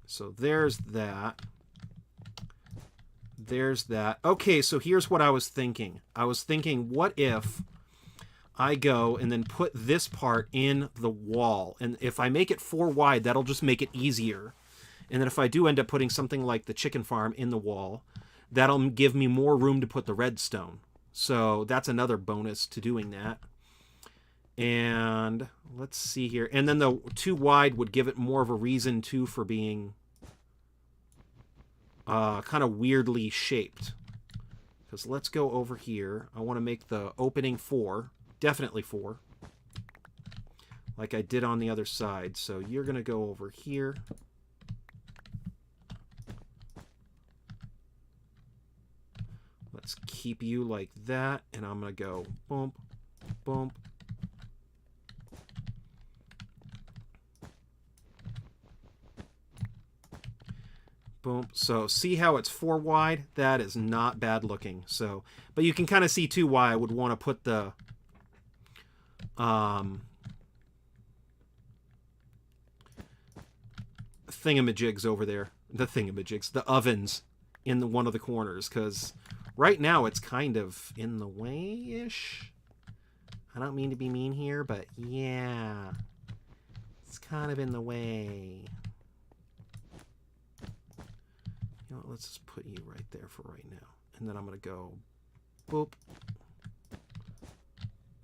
So there's that. There's that. Okay, so here's what I was thinking. I was thinking, what if I go and then put this part in the wall? And if I make it 4 wide, that'll just make it easier. And then if I do end up putting something like the chicken farm in the wall, that'll give me more room to put the redstone. So that's another bonus to doing that. And let's see here. And then the 2 wide would give it more of a reason, too, for being kind of weirdly shaped. Because let's go over here. I want to make the opening 4. Definitely 4. Like I did on the other side. So you're going to go over here. Let's keep you like that. And I'm going to go bump, bump. Boom. So see how it's 4 wide? That is not bad looking. So, but you can kind of see too why I would want to put the thingamajigs over there. The thingamajigs, the ovens in one of the corners, because right now it's kind of in the way-ish. I don't mean to be mean here, but yeah, it's kind of in the way. You know, let's just put you right there for right now. And then I'm going to go boop.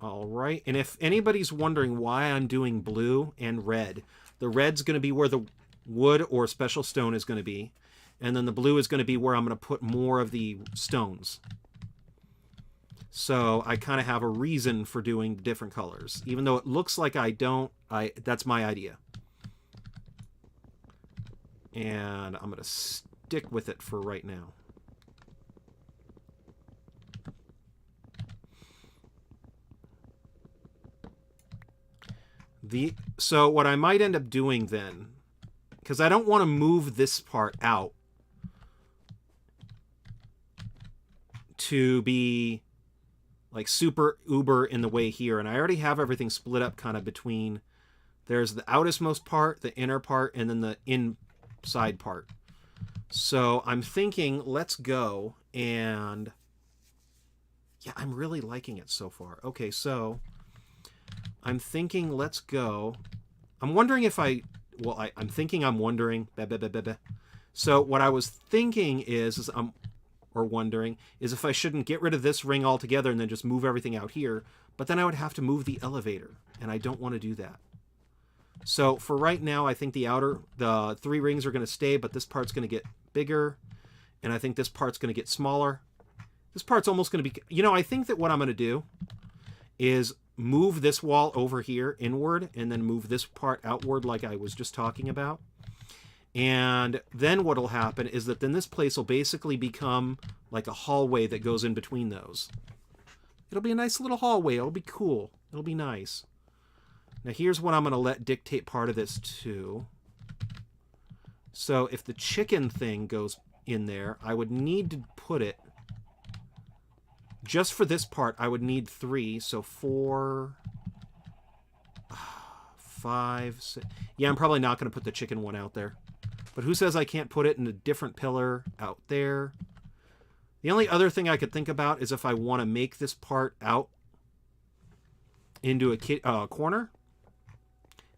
All right. And if anybody's wondering why I'm doing blue and red, the red's going to be where the wood or special stone is going to be. And then the blue is going to be where I'm going to put more of the stones. So I kind of have a reason for doing different colors. Even though it looks like I don't, that's my idea. And I'm going to stick with it for right now. So what I might end up doing then, because I don't want to move this part out to be like super uber in the way here, and I already have everything split up kind of between, there's the outermost part, the inner part, and then the inside part. So I'm thinking, let's go, and yeah, I'm really liking it so far. Okay, so I'm thinking, let's go. I'm wondering if I'm wondering. So what I was thinking is wondering if I shouldn't get rid of this ring altogether and then just move everything out here. But then I would have to move the elevator, and I don't want to do that. So for right now, I think the 3 rings are going to stay, but this part's going to get bigger, and I think this part's going to get smaller. This part's almost going to be, you know, I think that what I'm going to do is move this wall over here inward and then move this part outward like I was just talking about. And then what'll happen is that then this place will basically become like a hallway that goes in between those. It'll be a nice little hallway. It'll be cool. It'll be nice. Now here's what I'm going to let dictate part of this too. So if the chicken thing goes in there, I would need to put it, just for this part, I would need 3. So 4, 5, 6. Yeah, I'm probably not going to put the chicken one out there. But who says I can't put it in a different pillar out there? The only other thing I could think about is if I want to make this part out into a corner.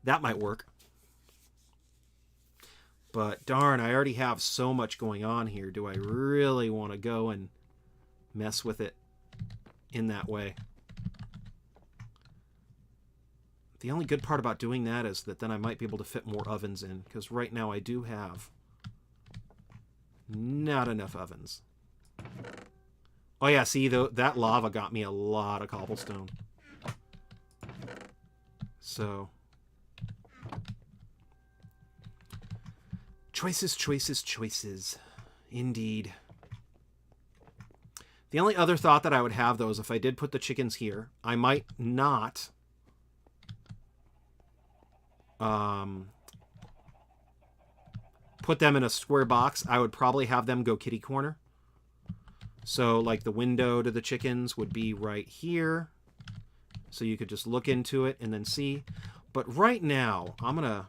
That might work. But darn, I already have so much going on here. Do I really want to go and mess with it in that way? The only good part about doing that is that then I might be able to fit more ovens in, because right now I do have not enough ovens. Oh yeah, see, that lava got me a lot of cobblestone. So... choices, choices, choices. Indeed. The only other thought that I would have, though, is if I did put the chickens here, I might not... put them in a square box. I would probably have them go kitty corner. So, like, the window to the chickens would be right here. So you could just look into it and then see. But right now, I'm going to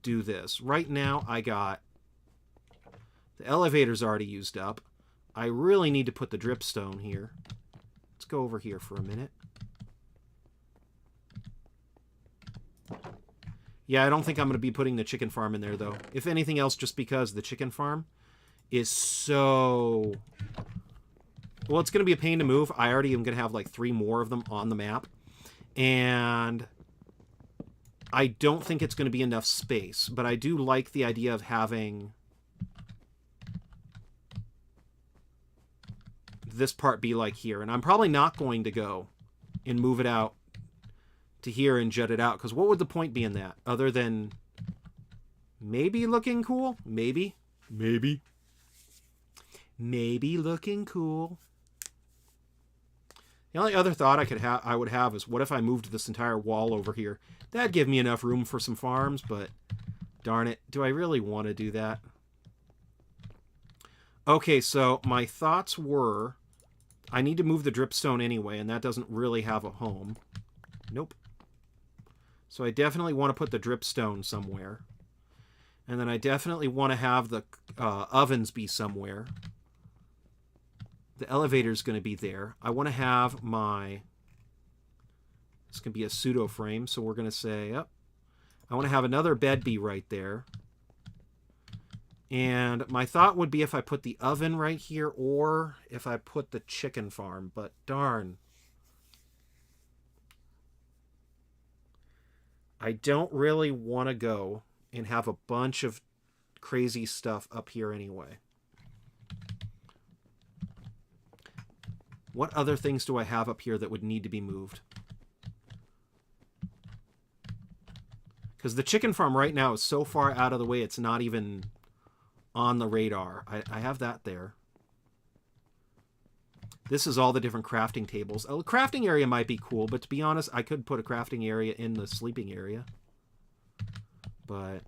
do this. Right now, I got... the elevator's already used up. I really need to put the dripstone here. Let's go over here for a minute. Yeah, I don't think I'm going to be putting the chicken farm in there, though. If anything else, just because the chicken farm is so... well, it's going to be a pain to move. I already am going to have like 3 more of them on the map. And I don't think it's going to be enough space. But I do like the idea of having this part be like here. And I'm probably not going to go and move it out to here and jut it out, because what would the point be in that other than maybe looking cool? Maybe looking cool. The only other thought I would have is, what if I moved this entire wall over here? That'd give me enough room for some farms, but darn it, do I really want to do that? Okay, so my thoughts were, I need to move the dripstone anyway, and that doesn't really have a home. Nope. So I definitely want to put the dripstone somewhere. And then I definitely want to have the ovens be somewhere. The elevator's going to be there. I want to have my... this can be a pseudo frame, so we're going to say, oh, I want to have another bed be right there. And my thought would be if I put the oven right here, or if I put the chicken farm, but darn. I don't really want to go and have a bunch of crazy stuff up here anyway. What other things do I have up here that would need to be moved? Because the chicken farm right now is so far out of the way, it's not even on the radar. I have that there. This is all the different crafting tables. A crafting area might be cool, but to be honest, I could put a crafting area in the sleeping area. But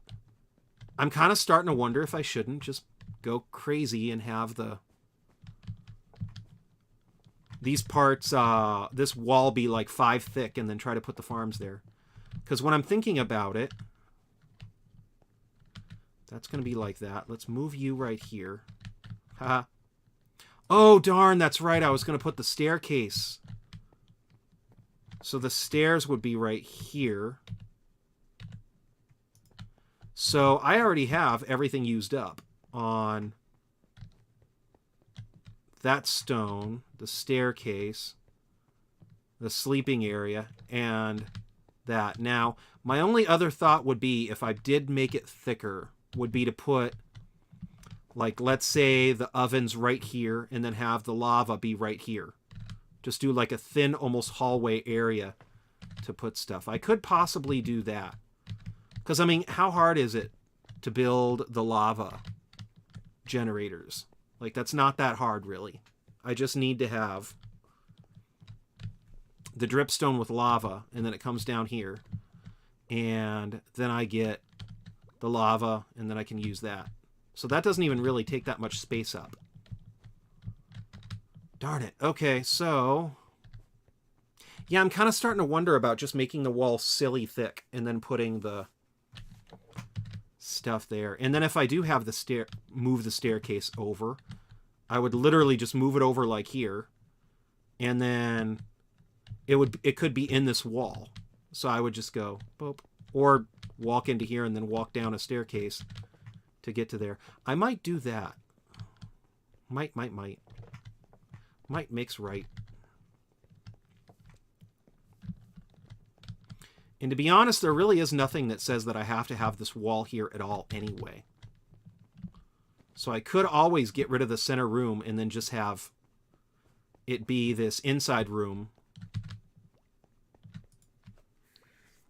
I'm kind of starting to wonder if I shouldn't just go crazy and have these parts, this wall be like 5 thick, and then try to put the farms there. Because when I'm thinking about it, that's going to be like that. Let's move you right here. Haha. Oh, darn, that's right. I was going to put the staircase. So the stairs would be right here. So I already have everything used up on that stone, the staircase, the sleeping area, and that. Now, my only other thought would be, if I did make it thicker, would be to put, like, let's say the oven's right here, and then have the lava be right here. Just do like a thin, almost hallway area to put stuff. I could possibly do that. Because, I mean, how hard is it to build the lava generators? Like, that's not that hard, really. I just need to have the dripstone with lava, and then it comes down here. And then I get the lava, and then I can use that. So that doesn't even really take that much space up. Darn it. Okay, so... yeah, I'm kind of starting to wonder about just making the wall silly thick, and then putting the stuff there. And then if I do have the move the staircase over, I would literally just move it over like here. And then it could be in this wall. So I would just go boop, or walk into here and then walk down a staircase to get to there. I might do that. Might makes right. And to be honest, there really is nothing that says that I have to have this wall here at all anyway. So I could always get rid of the center room and then just have it be this inside room.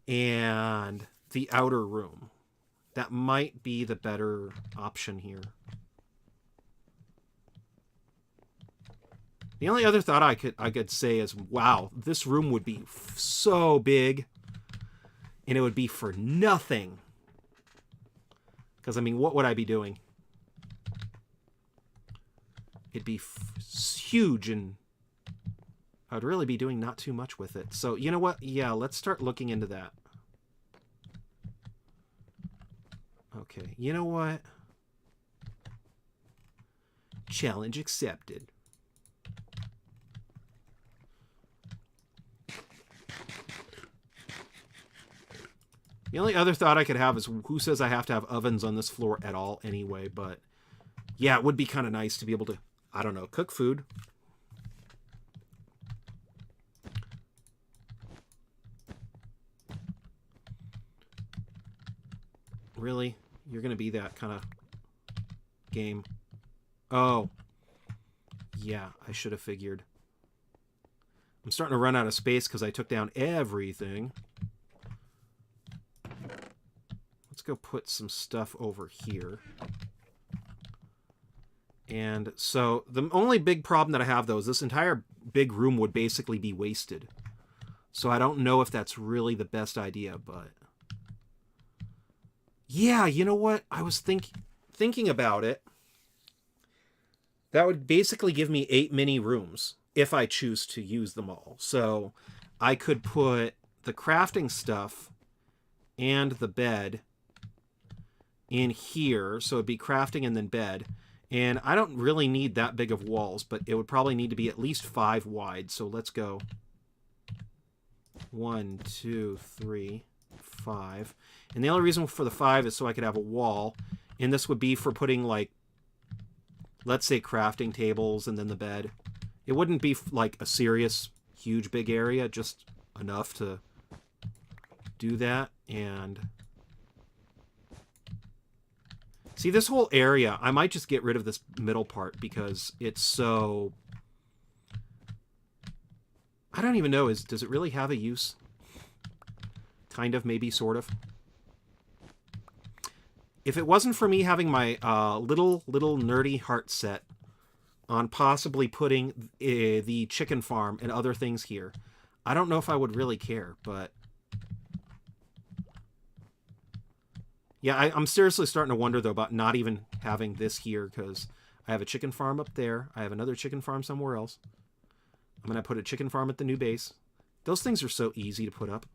And the outer room. That might be the better option here. The only other thought I could say is, wow, this room would be so big. And it would be for nothing. Because, I mean, what would I be doing? It'd be huge, and I'd really be doing not too much with it. So, you know what? Yeah, let's start looking into that. Okay, you know what? Challenge accepted. The only other thought I could have is, who says I have to have ovens on this floor at all anyway, but yeah, it would be kind of nice to be able to, I don't know, cook food. Really? You're going to be that kind of game? Oh. Yeah, I should have figured. I'm starting to run out of space because I took down everything. Let's go put some stuff over here. And so the only big problem that I have, though, is this entire big room would basically be wasted. So I don't know if that's really the best idea, but... yeah, you know what? I was thinking about it. That would basically give me 8 mini rooms if I choose to use them all. So I could put the crafting stuff and the bed in here. So it'd be crafting and then bed. And I don't really need that big of walls, but it would probably need to be at least 5 wide. So let's go 1, 2, 3, 5. And the only reason for the 5 is so I could have a wall. And this would be for putting, like, let's say crafting tables and then the bed. It wouldn't be like a serious, huge, big area, just enough to do that. And see, this whole area, I might just get rid of this middle part because it's so... I don't even know, does it really have a use? Kind of, maybe, sort of. If it wasn't for me having my little nerdy heart set on possibly putting the chicken farm and other things here, I don't know if I would really care, but... yeah, I'm seriously starting to wonder, though, about not even having this here, because I have a chicken farm up there. I have another chicken farm somewhere else. I'm going to put a chicken farm at the new base. Those things are so easy to put up.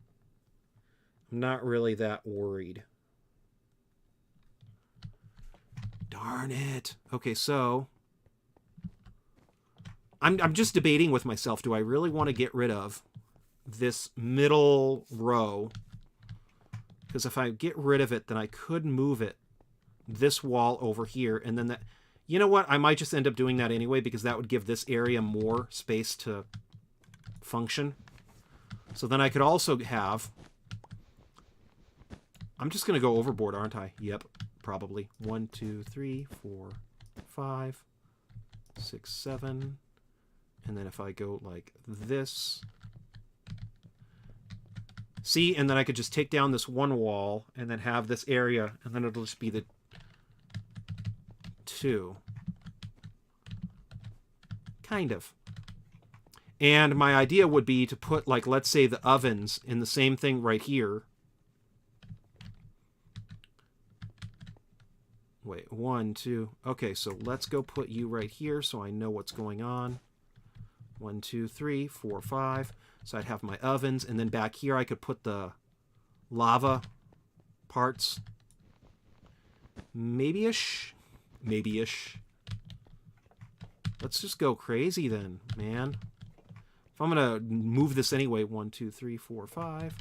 I'm not really that worried. Darn it. Okay, so I'm just debating with myself. Do I really want to get rid of this middle row? Because if I get rid of it, then I could move it this wall over here. And then that... you know what? I might just end up doing that anyway, because that would give this area more space to function. So then I could also have... I'm just going to go overboard, aren't I? Yep, probably. 1, 2, 3, 4, 5, 6, 7. And then if I go like this... see, and then I could just take down this one wall and then have this area, and then it'll just be the 2. Kind of. And my idea would be to put, like, let's say the ovens in the same thing right here. Wait, 1, 2. Okay, so let's go put you right here so I know what's going on. 1, 2, 3, 4, 5. So I'd have my ovens, and then back here I could put the lava parts. Maybe-ish. Maybe-ish. Let's just go crazy then, man. If I'm going to move this anyway, 1, 2, 3, 4, 5.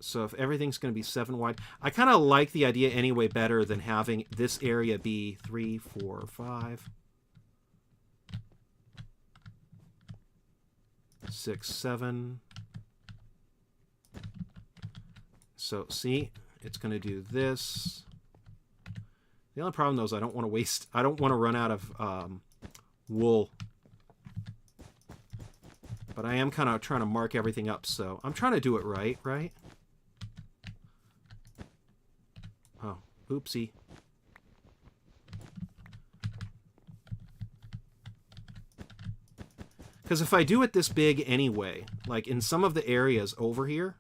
So if everything's going to be 7 wide, I kind of like the idea anyway better than having this area be 3, 4, 5, 6, 7. So see, it's going to do this. The only problem though is I don't want to run out of wool. But I am kind of trying to mark everything up, so I'm trying to do it right? Oh, oopsie. Because if I do it this big anyway, like in some of the areas over here,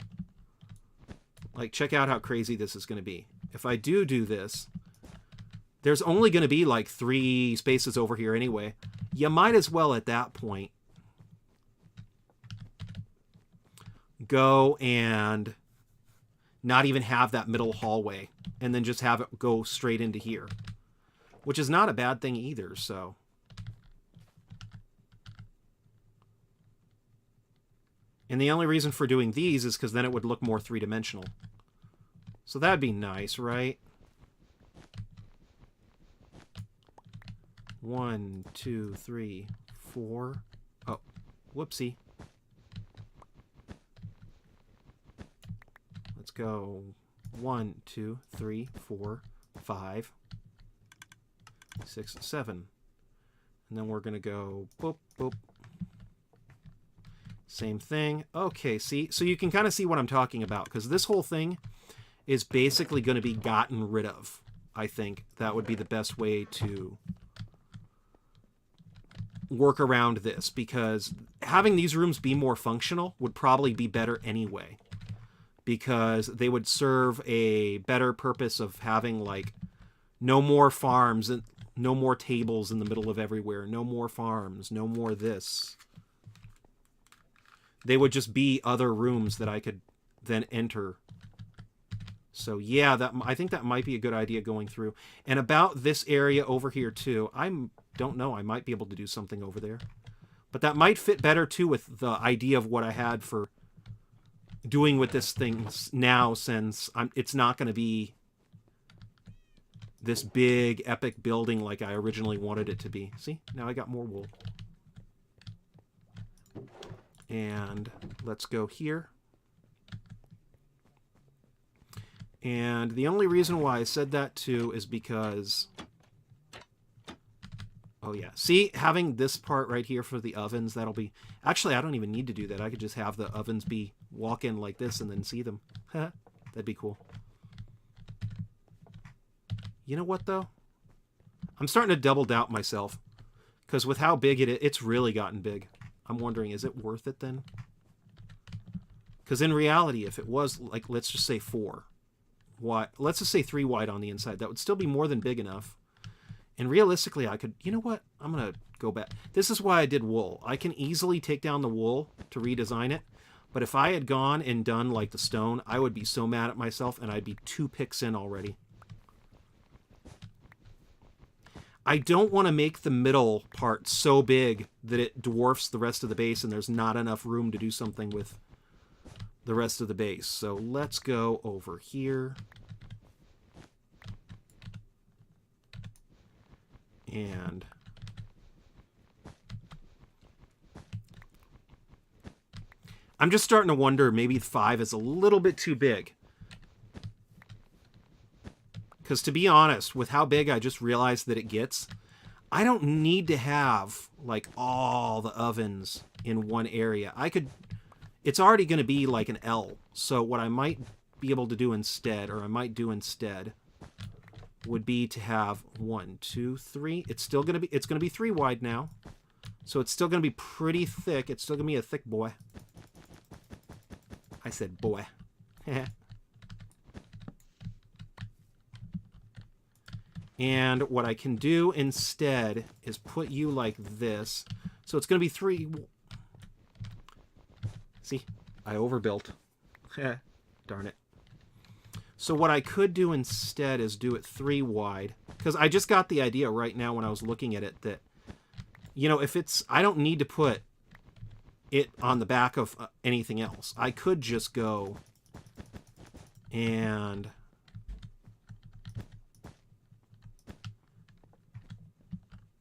like check out how crazy this is going to be. If I do this, there's only going to be like 3 spaces over here anyway. You might as well at that point go and not even have that middle hallway and then just have it go straight into here, which is not a bad thing either. So and the only reason for doing these is because then it would look more three-dimensional. So that'd be nice, right? 1, 2, 3, 4. Oh, whoopsie. Let's go 1, 2, 3, 4, 5, 6, 7. And then we're going to go boop, boop. Same thing. Okay, see? So you can kind of see what I'm talking about, because this whole thing is basically going to be gotten rid of. I think that would be the best way to work around this, because having these rooms be more functional would probably be better anyway, because they would serve a better purpose of having like no more farms and no more tables in the middle of everywhere, no more farms, no more this. They would just be other rooms that I could then enter. So yeah, I think that might be a good idea going through. And about this area over here too, don't know, I might be able to do something over there. But that might fit better too with the idea of what I had for doing with this thing now, since it's not going to be this big epic building like I originally wanted it to be. See, now I got more wool. And let's go here. And the only reason why I said that too is because, oh yeah, see, having this part right here for the ovens, that'll be, actually I don't even need to do that. I could just have the ovens be walk in like this and then see them. That'd be cool. You know what though? I'm starting to double doubt myself, because with how big it is, it's really gotten big. I'm wondering, is it worth it then? Because in reality, if it was like, let's just say 4 wide, let's just say 3 wide on the inside, that would still be more than big enough. And realistically, I could, you know what? I'm going to go back. This is why I did wool. I can easily take down the wool to redesign it. But if I had gone and done like the stone, I would be so mad at myself and I'd be 2 picks in already. I don't want to make the middle part so big that it dwarfs the rest of the base and there's not enough room to do something with the rest of the base. So let's go over here. And I'm just starting to wonder, maybe 5 is a little bit too big. Because to be honest, with how big I just realized that it gets, I don't need to have like all the ovens in one area. It's already going to be like an L. So what I might be able to do instead, or I might do instead, would be to have 1, 2, 3. It's going to be 3 wide now. So it's still going to be pretty thick. It's still going to be a thick boy. I said boy. And what I can do instead is put you like this. So it's going to be 3. See, I overbuilt. Darn it. So what I could do instead is do it 3 wide. Because I just got the idea right now when I was looking at it that, You know, if it's... I don't need to put it on the back of anything else. I could just go and...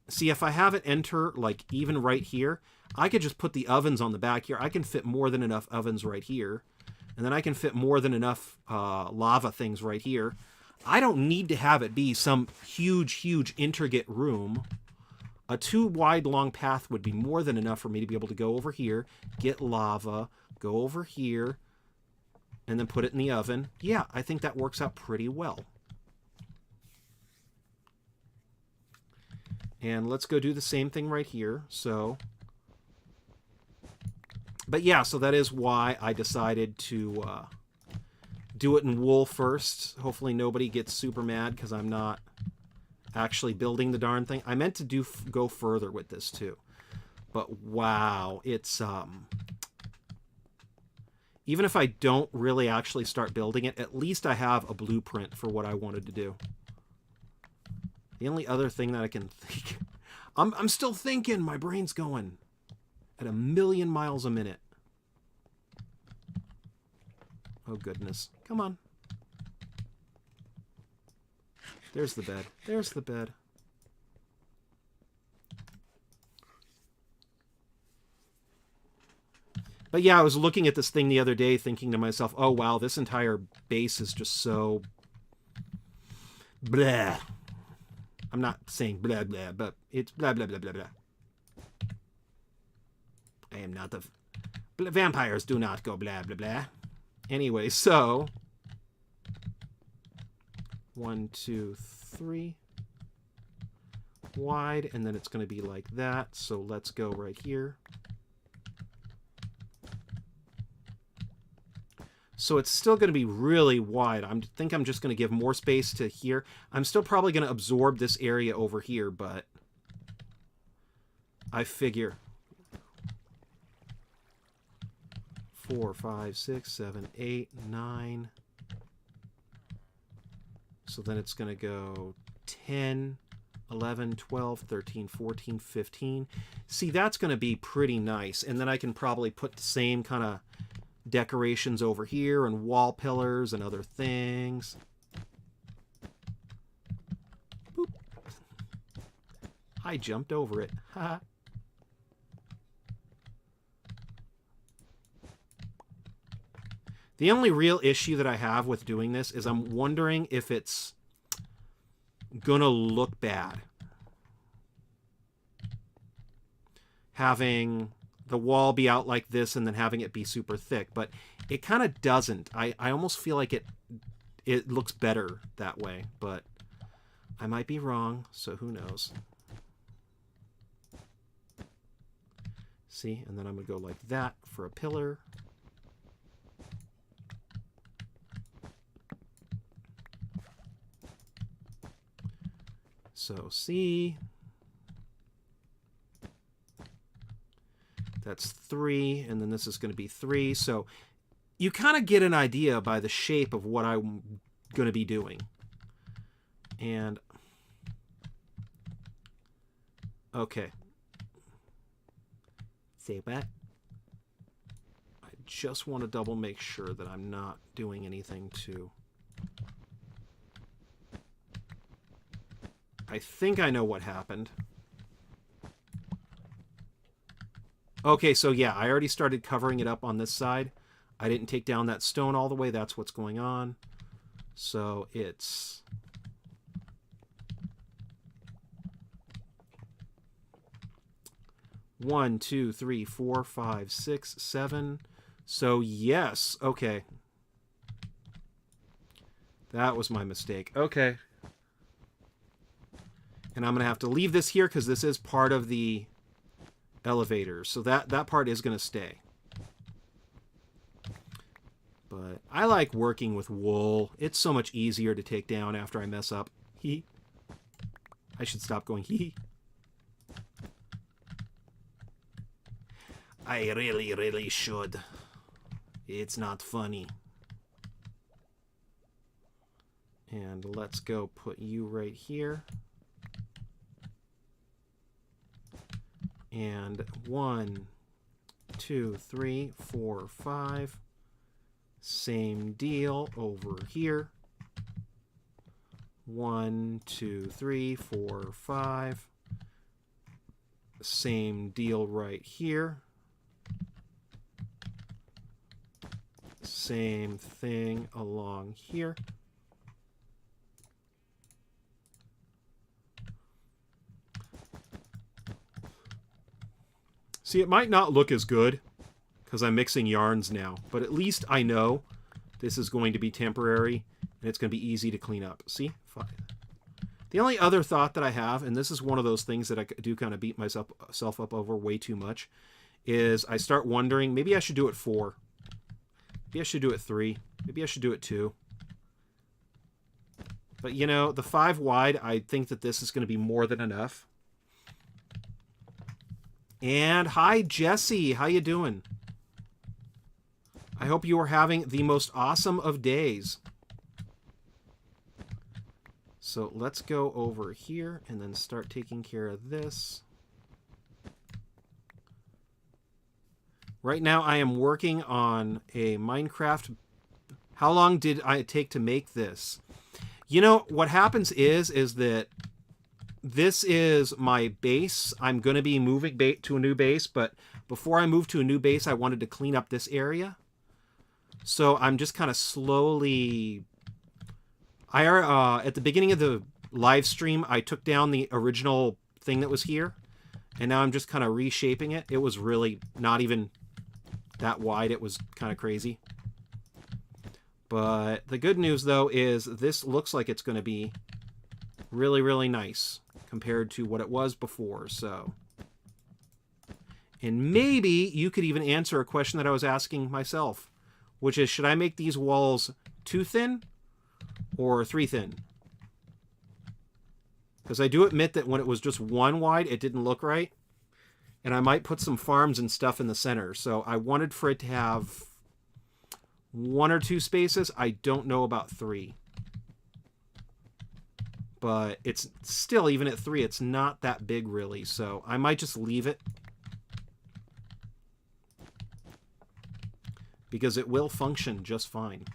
See, if I have it enter, like, even right here, I could just put the ovens on the back here. I can fit more than enough ovens right here. And then I can fit more than enough lava things right here. I don't need to have it be some huge, huge intricate room. A 2 wide long path would be more than enough for me to be able to go over here, get lava, go over here, and then put it in the oven. Yeah, I think that works out pretty well. And let's go do the same thing right here. So, but yeah, so that is why I decided to do it in wool first. Hopefully nobody gets super mad because I'm not actually building the darn thing. I meant to go further with this too. But wow, it's... even if I don't really actually start building it, at least I have a blueprint for what I wanted to do. The only other thing that I can think... I'm still thinking. My brain's going at 1,000,000 miles a minute. Oh, goodness. Come on. There's the bed. There's the bed. But yeah, I was looking at this thing the other day thinking to myself, oh, wow, this entire base is just so... blah. I'm not saying blah, blah, but it's blah, blah, blah, blah, blah. I am not the... Vampires do not go blah, blah, blah. Anyway, so... 1, 2, 3. Wide, and then it's going to be like that. So let's go right here. So it's still going to be really wide. I think I'm just going to give more space to here. I'm still probably going to absorb this area over here, but I figure 4, 5, 6, 7, 8, 9. So then it's going to go 10, 11, 12, 13, 14, 15. See, that's going to be pretty nice. And then I can probably put the same kind of decorations over here and wall pillars and other things. Boop. I jumped over it. Ha. The only real issue that I have with doing this is I'm wondering if it's gonna look bad. Having the wall be out like this and then having it be super thick, but it kind of doesn't. I almost feel like it looks better that way, but I might be wrong, so who knows. See, and then I'm gonna go like that for a pillar. So see, that's 3, and then this is going to be 3. So you kind of get an idea by the shape of what I'm going to be doing. And, okay. Say what? I just want to double make sure that I'm not doing anything to... I think I know what happened. Okay, so yeah, I already started covering it up on this side. I didn't take down that stone all the way. That's what's going on. So it's... One, 2, 3, 4, 5, 6, 7. So yes, okay. That was my mistake. Okay. And I'm going to have to leave this here because this is part of the elevator. So that part is going to stay. But I like working with wool. It's so much easier to take down after I mess up. Hee. I should stop going hee. I really, really should. It's not funny. And let's go put you right here. And 1, 2, 3, 4, 5. Same deal over here. 1, 2, 3, 4, 5. Same deal right here. Same thing along here. See, it might not look as good because I'm mixing yarns now, but at least I know this is going to be temporary and it's going to be easy to clean up. See? 5. The only other thought that I have, and this is one of those things that I do kind of beat myself up over way too much, is I start wondering, maybe I should do it 4. Maybe I should do it 3. Maybe I should do it 2. But, you know, the 5 wide, I think that this is going to be more than enough. And hi, Jesse. How you doing? I hope you are having the most awesome of days. So let's go over here and then start taking care of this. Right now I am working on a Minecraft. How long did it take to make this? You know, what happens is that this is my base. I'm going to be moving to a new base, but before I move to a new base, I wanted to clean up this area. So I'm just kind of slowly... at the beginning of the live stream, I took down the original thing that was here, and now I'm just kind of reshaping it. It was really not even that wide. It was kind of crazy. But the good news, though, is this looks like it's going to be really, really nice compared to what it was before. So, and maybe you could even answer a question that I was asking myself, which is, should I make these walls 2 thin or 3 thin? Because I do admit that when it was just 1 wide, it didn't look right. And I might put some farms and stuff in the center. So I wanted for it to have 1 or 2 spaces. I don't know about 3. But it's still, even at 3, it's not that big really. So I might just leave it, because it will function just fine.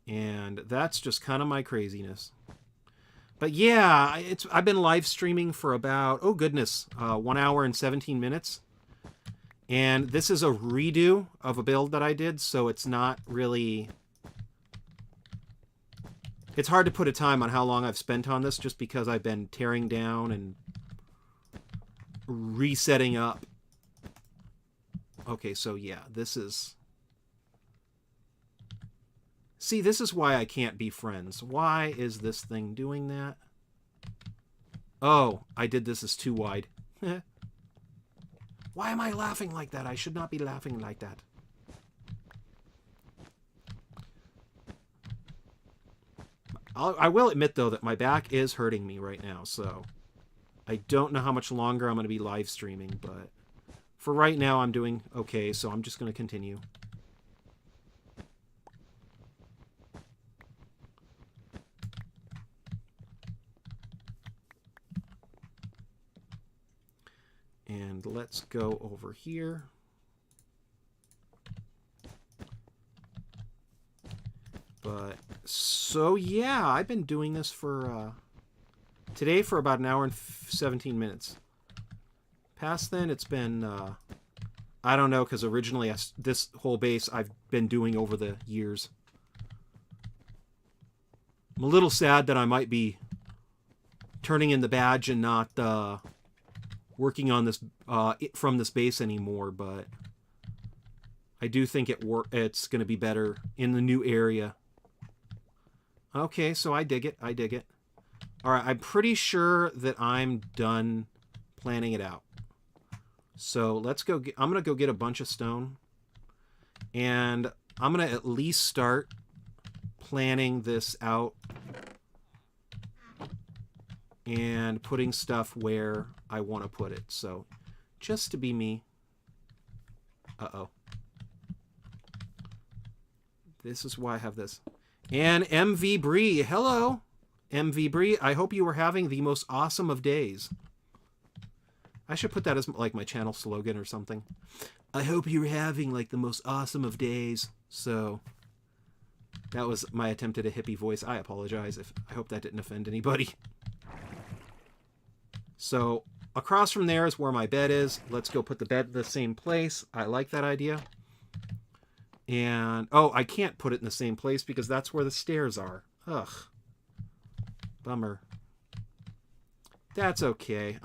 And that's just kind of my craziness. But yeah, I've been live streaming for about, oh goodness, 1 hour and 17 minutes. And this is a redo of a build that I did, so it's not really... It's hard to put a time on how long I've spent on this, just because I've been tearing down and resetting up. Okay, so yeah, this is... See, this is why I can't be friends. Why is this thing doing that? Oh, I did this as too wide. Why am I laughing like that? I should not be laughing like that. I will admit, though, that my back is hurting me right now, so I don't know how much longer I'm going to be live streaming, but for right now I'm doing okay, so I'm just going to continue. And let's go over here. But, so yeah, I've been doing this for, today for about 1 hour and 17 minutes. Past then, it's been, I don't know, because originally this whole base I've been doing over the years. I'm a little sad that I might be turning in the badge and not, working on this from this base anymore, but I do think it's going to be better in the new area. Okay, so I dig it. I dig it. All right, I'm pretty sure that I'm done planning it out. So let's go. I'm going to go get a bunch of stone, and I'm going to at least start planning this out and putting stuff where I want to put it. So just to be me. Uh-oh. This is why I have this. And MV Bree, hello. MV Bree, I hope you were having the most awesome of days. I should put that as like my channel slogan or something. I hope you're having like the most awesome of days. So that was my attempt at a hippie voice. I apologize if I hope that didn't offend anybody. So across from there is where my bed is. Let's go put the bed in the same place. I like that idea. And oh, I can't put it in the same place because that's where the stairs are. Ugh. Bummer. That's okay.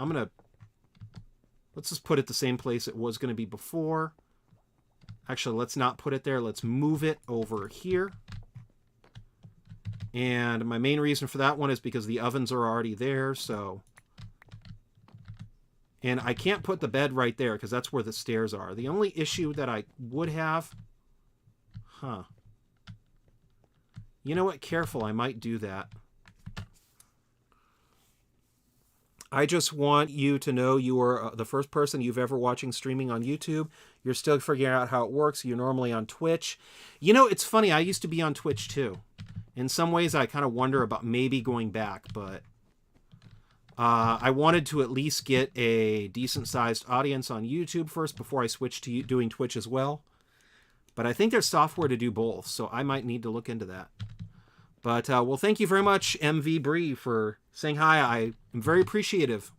Let's just put it the same place it was going to be before. Actually, let's not put it there. Let's move it over here. And my main reason for that one is because the ovens are already there, so... And I can't put the bed right there because that's where the stairs are. The only issue that I would have... Huh. You know what? Careful, I might do that. I just want you to know you are the first person you've ever watching streaming on YouTube. You're still figuring out how it works. You're normally on Twitch. You know, it's funny. I used to be on Twitch too. In some ways, I kind of wonder about maybe going back, but I wanted to at least get a decent-sized audience on YouTube first before I switch to doing Twitch as well. But I think there's software to do both, so I might need to look into that. But, well, thank you very much, MV Bree, for saying hi. I am very appreciative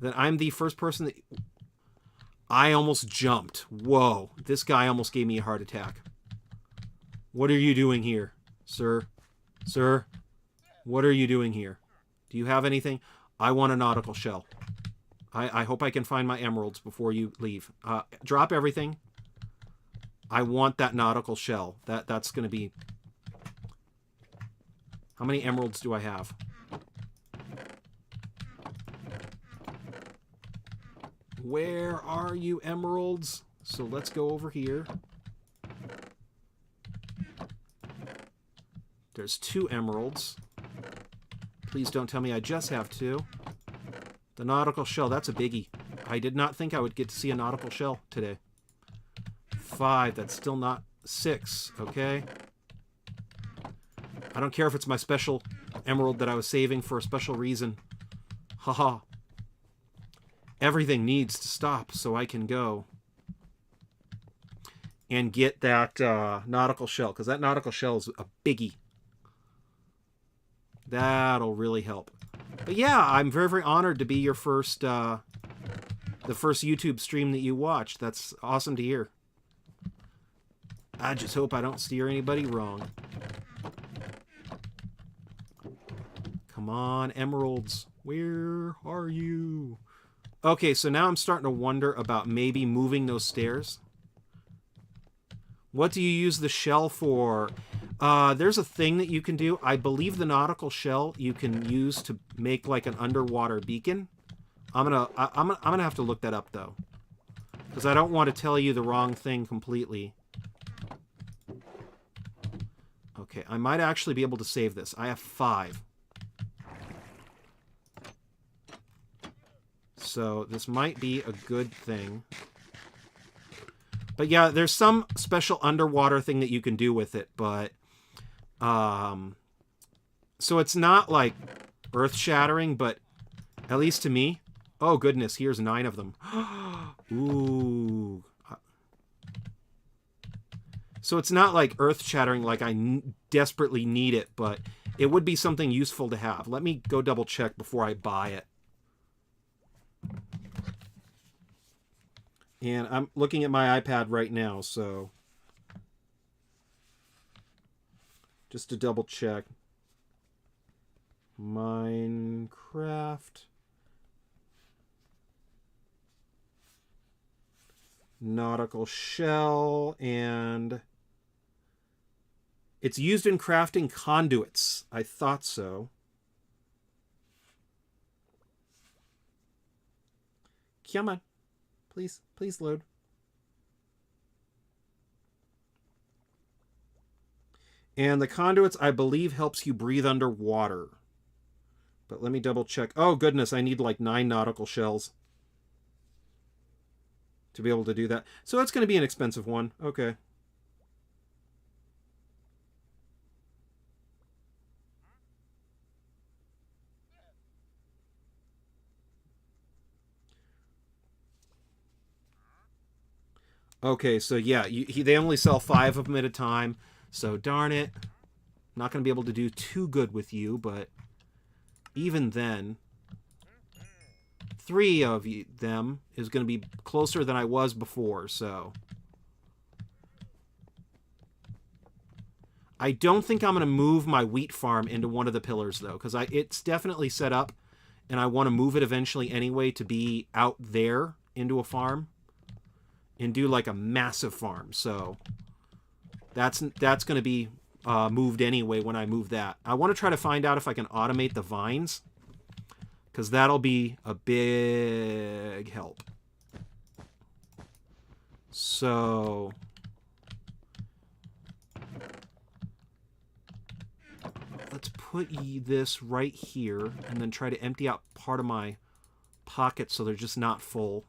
that I'm the first person that... I almost jumped. Whoa. This guy almost gave me a heart attack. What are you doing here, sir? Sir? What are you doing here? Do you have anything? I want a nautical shell. I hope I can find my emeralds before you leave. Drop everything. I want that nautical shell. That's going to be... How many emeralds do I have? Where are you, emeralds? So let's go over here. There's 2 emeralds. Please don't tell me I just have 2. The nautical shell, that's a biggie. I did not think I would get to see a nautical shell today. 5, that's still not 6, okay? I don't care if it's my special emerald that I was saving for a special reason. Haha. Everything needs to stop so I can go and get that nautical shell, because that nautical shell is a biggie. That'll really help. But yeah, I'm very, very honored to be your first, the first YouTube stream that you watched. That's awesome to hear. I just hope I don't steer anybody wrong. Come on, emeralds. Where are you? Okay, so now I'm starting to wonder about maybe moving those stairs. What do you use the shell for? There's a thing that you can do. I believe the nautical shell you can use to make like an underwater beacon. I'm gonna have to look that up though, because I don't want to tell you the wrong thing completely. Okay, I might actually be able to save this. I have 5. So this might be a good thing. But yeah, there's some special underwater thing that you can do with it, but so it's not like earth-shattering, but at least to me. Oh goodness, here's 9 of them. Ooh. So it's not like earth-shattering like I desperately need it, but it would be something useful to have. Let me go double check before I buy it. And I'm looking at my iPad right now, so just to double check. Minecraft. Nautical shell, and it's used in crafting conduits. I thought so. Come on. Please, please load. And the conduits, I believe, helps you breathe underwater. But let me double check. Oh, goodness, I need like 9 nautical shells to be able to do that. So it's going to be an expensive one. Okay. Okay, so yeah, they only sell 5 of them at a time. So darn it. Not going to be able to do too good with you, but even then, 3 of them is going to be closer than I was before, so. I don't think I'm going to move my wheat farm into one of the pillars, though, because it's definitely set up, and I want to move it eventually anyway to be out there into a farm and do like a massive farm. So that's going to be moved anyway when I move that. I want to try to find out if I can automate the vines, because that'll be a big help. So let's put this right here and then try to empty out part of my pockets so they're just not full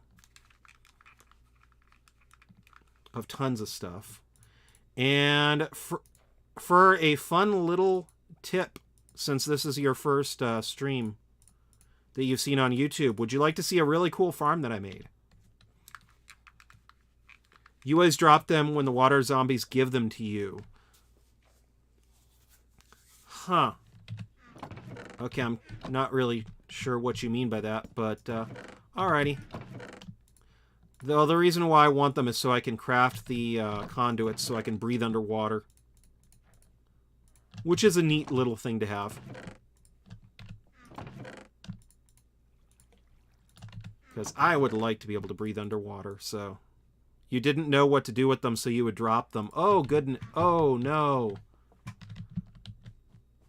of tons of stuff. And for a fun little tip, since this is your first stream that you've seen on YouTube, would you like to see a really cool farm that I made? You always drop them when the water zombies give them to you. Huh. Okay, I'm not really sure what you mean by that, but alrighty. Though the reason why I want them is so I can craft the conduits so I can breathe underwater. Which is a neat little thing to have. Because I would like to be able to breathe underwater, so. You didn't know what to do with them, so you would drop them. Oh, goodness. Oh, no.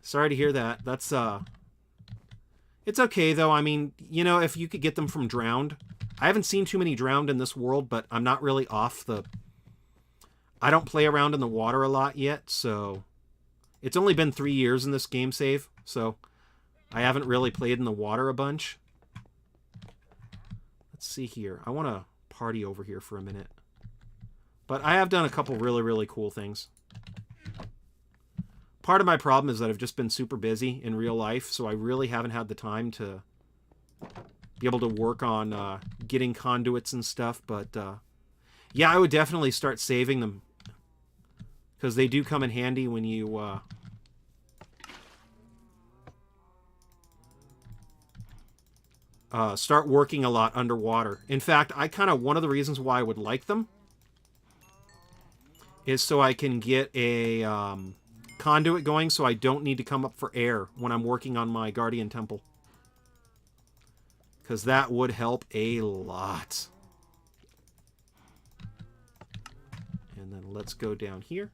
Sorry to hear that. That's, It's okay, though. I mean, you know, if you could get them from drowned. I haven't seen too many drowned in this world, but I'm not really off the... I don't play around in the water a lot yet, so... It's only been 3 years in this game save, so... I haven't really played in the water a bunch. Let's see here. I want to party over here for a minute. But I have done a couple really, really cool things. Part of my problem is that I've just been super busy in real life, so I really haven't had the time to be able to work on getting conduits and stuff. But yeah, I would definitely start saving them, because they do come in handy when you start working a lot underwater. In fact, one of the reasons why I would like them is so I can get a conduit going so I don't need to come up for air when I'm working on my Guardian Temple. Because that would help a lot. And then let's go down here.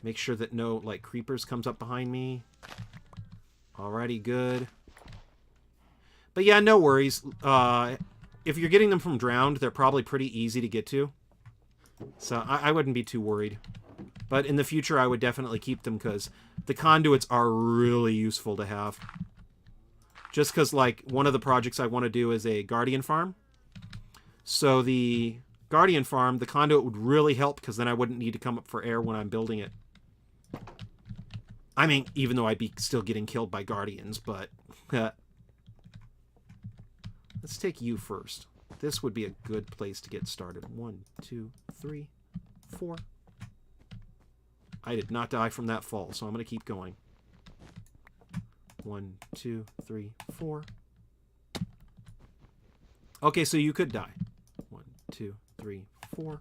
Make sure that no, like, creepers comes up behind me. Alrighty, good. But yeah, no worries. If you're getting them from drowned, they're probably pretty easy to get to. So I wouldn't be too worried. But in the future, I would definitely keep them because the conduits are really useful to have. Just because, like, one of the projects I want to do is a Guardian farm. So the Guardian farm, the conduit would really help because then I wouldn't need to come up for air when I'm building it. I mean, even though I'd be still getting killed by Guardians, but... Let's take you first. This would be a good place to get started. 1, 2, 3, 4. I did not die from that fall, so I'm going to keep going. 1, 2, 3, 4. Okay, so you could die. 1, 2, 3, 4.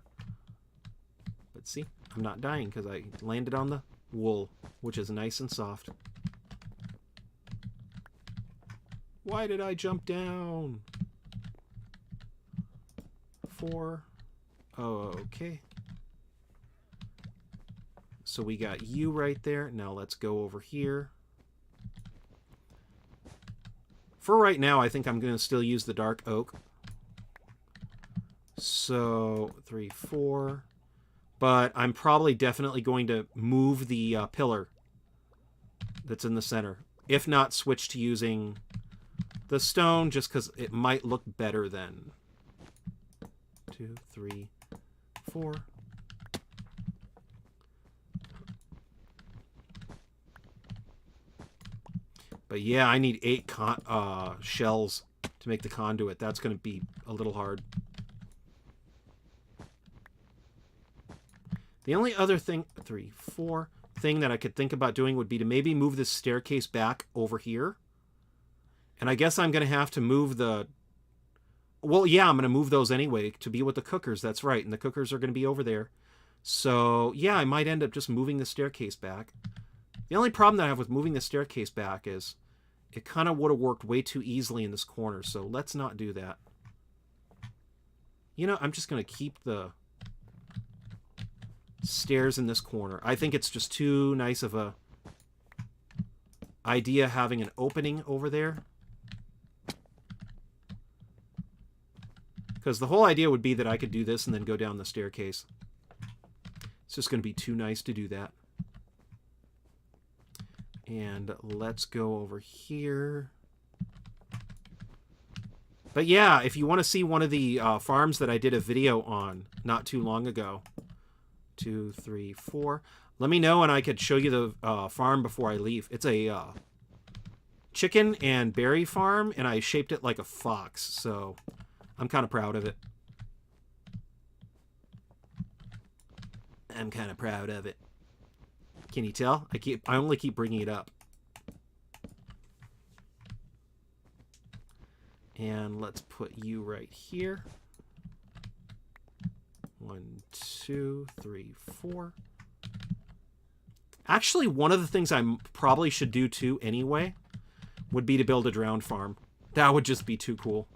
But see, I'm not dying because I landed on the wool, which is nice and soft. Why did I jump down? 4. Oh, okay. So we got you right there. Now let's go over here. For right now, I think I'm going to still use the dark oak. So 3, 4. But I'm probably definitely going to move the pillar that's in the center. If not, switch to using the stone just because it might look better then. 2, 3, 4. But yeah, I need 8 shells to make the conduit. That's going to be a little hard. The only other thing, 3, 4, thing that I could think about doing would be to maybe move this staircase back over here. And I guess I'm going to have to move the... Well, yeah, I'm going to move those anyway to be with the cookers. That's right. And the cookers are going to be over there. So, yeah, I might end up just moving the staircase back. The only problem that I have with moving the staircase back is it kind of would have worked way too easily in this corner. So let's not do that. You know, I'm just going to keep the stairs in this corner. I think it's just too nice of a idea having an opening over there. Because the whole idea would be that I could do this and then go down the staircase. It's just going to be too nice to do that. And let's go over here. But yeah, if you want to see one of the farms that I did a video on not too long ago. 2, 3, 4. Let me know and I could show you the farm before I leave. It's a chicken and berry farm, and I shaped it like a fox, so I'm kind of proud of it. I'm kind of proud of it. Can you tell? I only keep bringing it up. And let's put you right here. 1, 2, 3, 4. Actually, one of the things I probably should do too anyway would be to build a drone farm. That would just be too cool.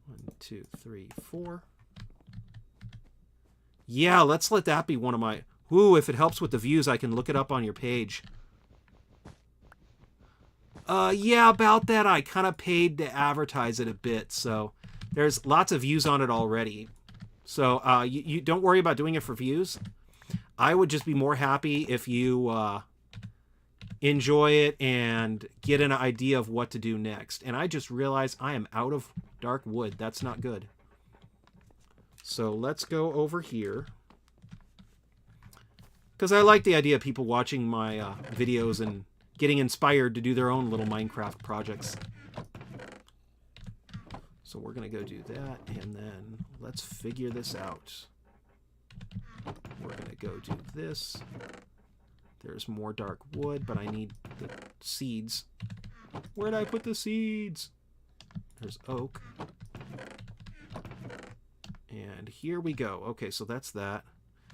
1, 2, 3, 4. Yeah, let's let that be one of my... Ooh, if it helps with the views, I can look it up on your page. Yeah, about that, I kind of paid to advertise it a bit, so there's lots of views on it already. So you don't worry about doing it for views. I would just be more happy if you enjoy it and get an idea of what to do next. And I just realized I am out of dark wood. That's not good. So let's go over here. Because I like the idea of people watching my videos and getting inspired to do their own little Minecraft projects. So we're going to go do that, and then let's figure this out. We're going to go do this. There's more dark wood, but I need the seeds. Where'd I put the seeds? There's oak. And here we go. Okay, so that's that.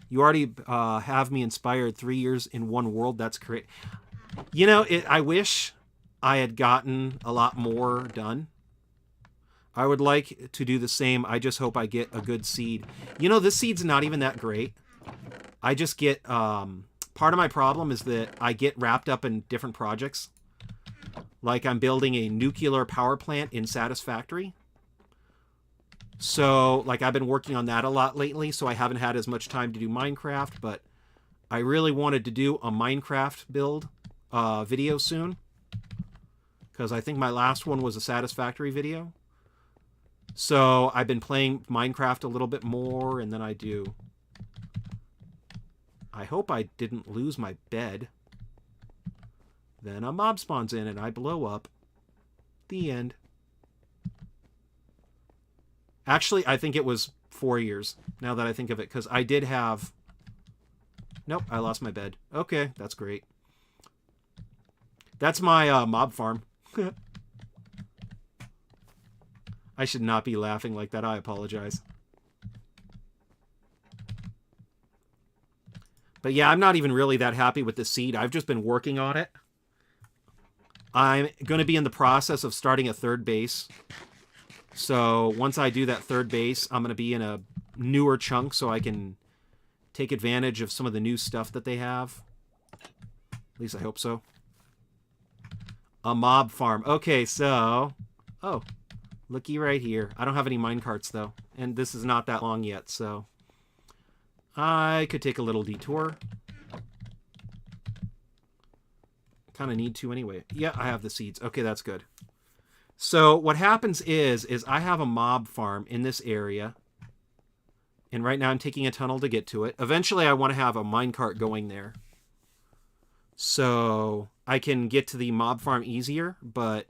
You already have me inspired. 3 years in one world. That's great. You know, I wish I had gotten a lot more done. I would like to do the same. I just hope I get a good seed. You know, this seed's not even that great. I just get... part of my problem is that I get wrapped up in different projects. Like I'm building a nuclear power plant in Satisfactory. So, like, I've been working on that a lot lately, so I haven't had as much time to do Minecraft, but I really wanted to do a Minecraft build video soon. Because I think my last one was a Satisfactory video. So, I've been playing Minecraft a little bit more, and then I do... I hope I didn't lose my bed. Then a mob spawns in, and I blow up. The end. Actually, I think it was 4 years, now that I think of it, because I did have... Nope, I lost my bed. Okay, that's great. That's my mob farm. I should not be laughing like that. I apologize. But yeah, I'm not even really that happy with the seed. I've just been working on it. I'm going to be in the process of starting a third base. So once I do that third base, I'm going to be in a newer chunk so I can take advantage of some of the new stuff that they have. At least I hope so. A mob farm. Okay, so... Oh, looky right here. I don't have any minecarts, though. And this is not that long yet, so... I could take a little detour. Kind of need to anyway. Yeah, I have the seeds. Okay, that's good. So what happens is I have a mob farm in this area. And right now I'm taking a tunnel to get to it. Eventually I want to have a minecart going there. So I can get to the mob farm easier, but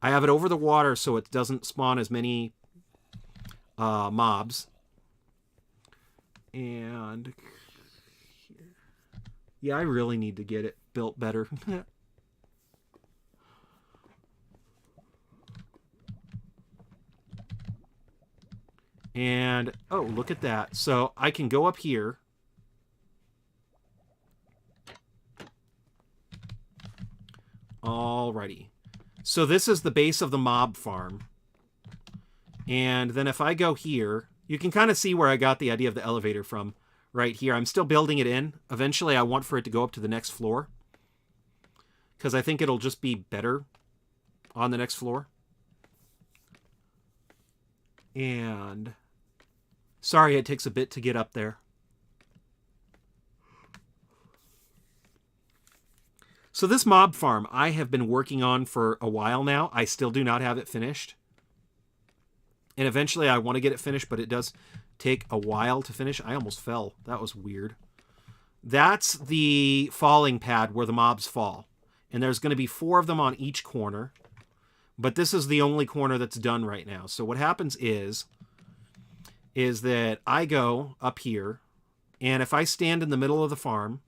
I have it over the water so it doesn't spawn as many mobs. And yeah, I really need to get it built better. And, oh, look at that. So I can go up here. Alrighty. So this is the base of the mob farm. And then if I go here, you can kind of see where I got the idea of the elevator from right here. I'm still building it in. Eventually I want for it to go up to the next floor, because I think it'll just be better on the next floor. And sorry it takes a bit to get up there. So this mob farm I have been working on for a while now. I still do not have it finished. And eventually I want to get it finished, but it does take a while to finish. I almost fell. That was weird. That's the falling pad where the mobs fall. And there's going to be 4 of them on each corner. But this is the only corner that's done right now. So what happens is that I go up here, and if I stand in the middle of the farm,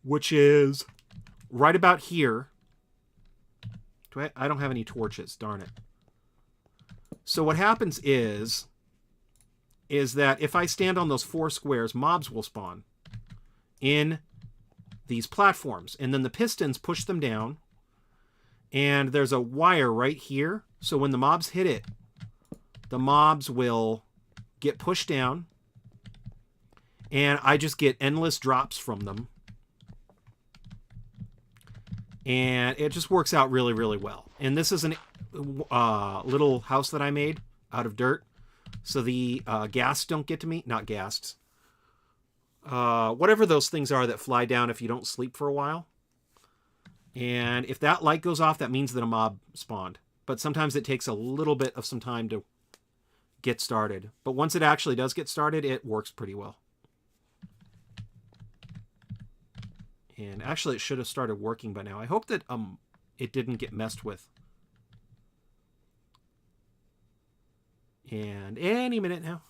which is right about here. I don't have any torches, darn it. So what happens is that if I stand on those 4 squares, mobs will spawn in these platforms. And then the pistons push them down. And there's a wire right here. So when the mobs hit it, the mobs will get pushed down. And I just get endless drops from them. And it just works out really, really well. And this is a little house that I made out of dirt. So the ghasts don't get to me. Not ghasts. Whatever those things are that fly down if you don't sleep for a while. And if that light goes off, that means that a mob spawned. But sometimes it takes a little bit of some time to get started. But once it actually does get started, it works pretty well. And actually, it should have started working by now. I hope that it didn't get messed with. And any minute now.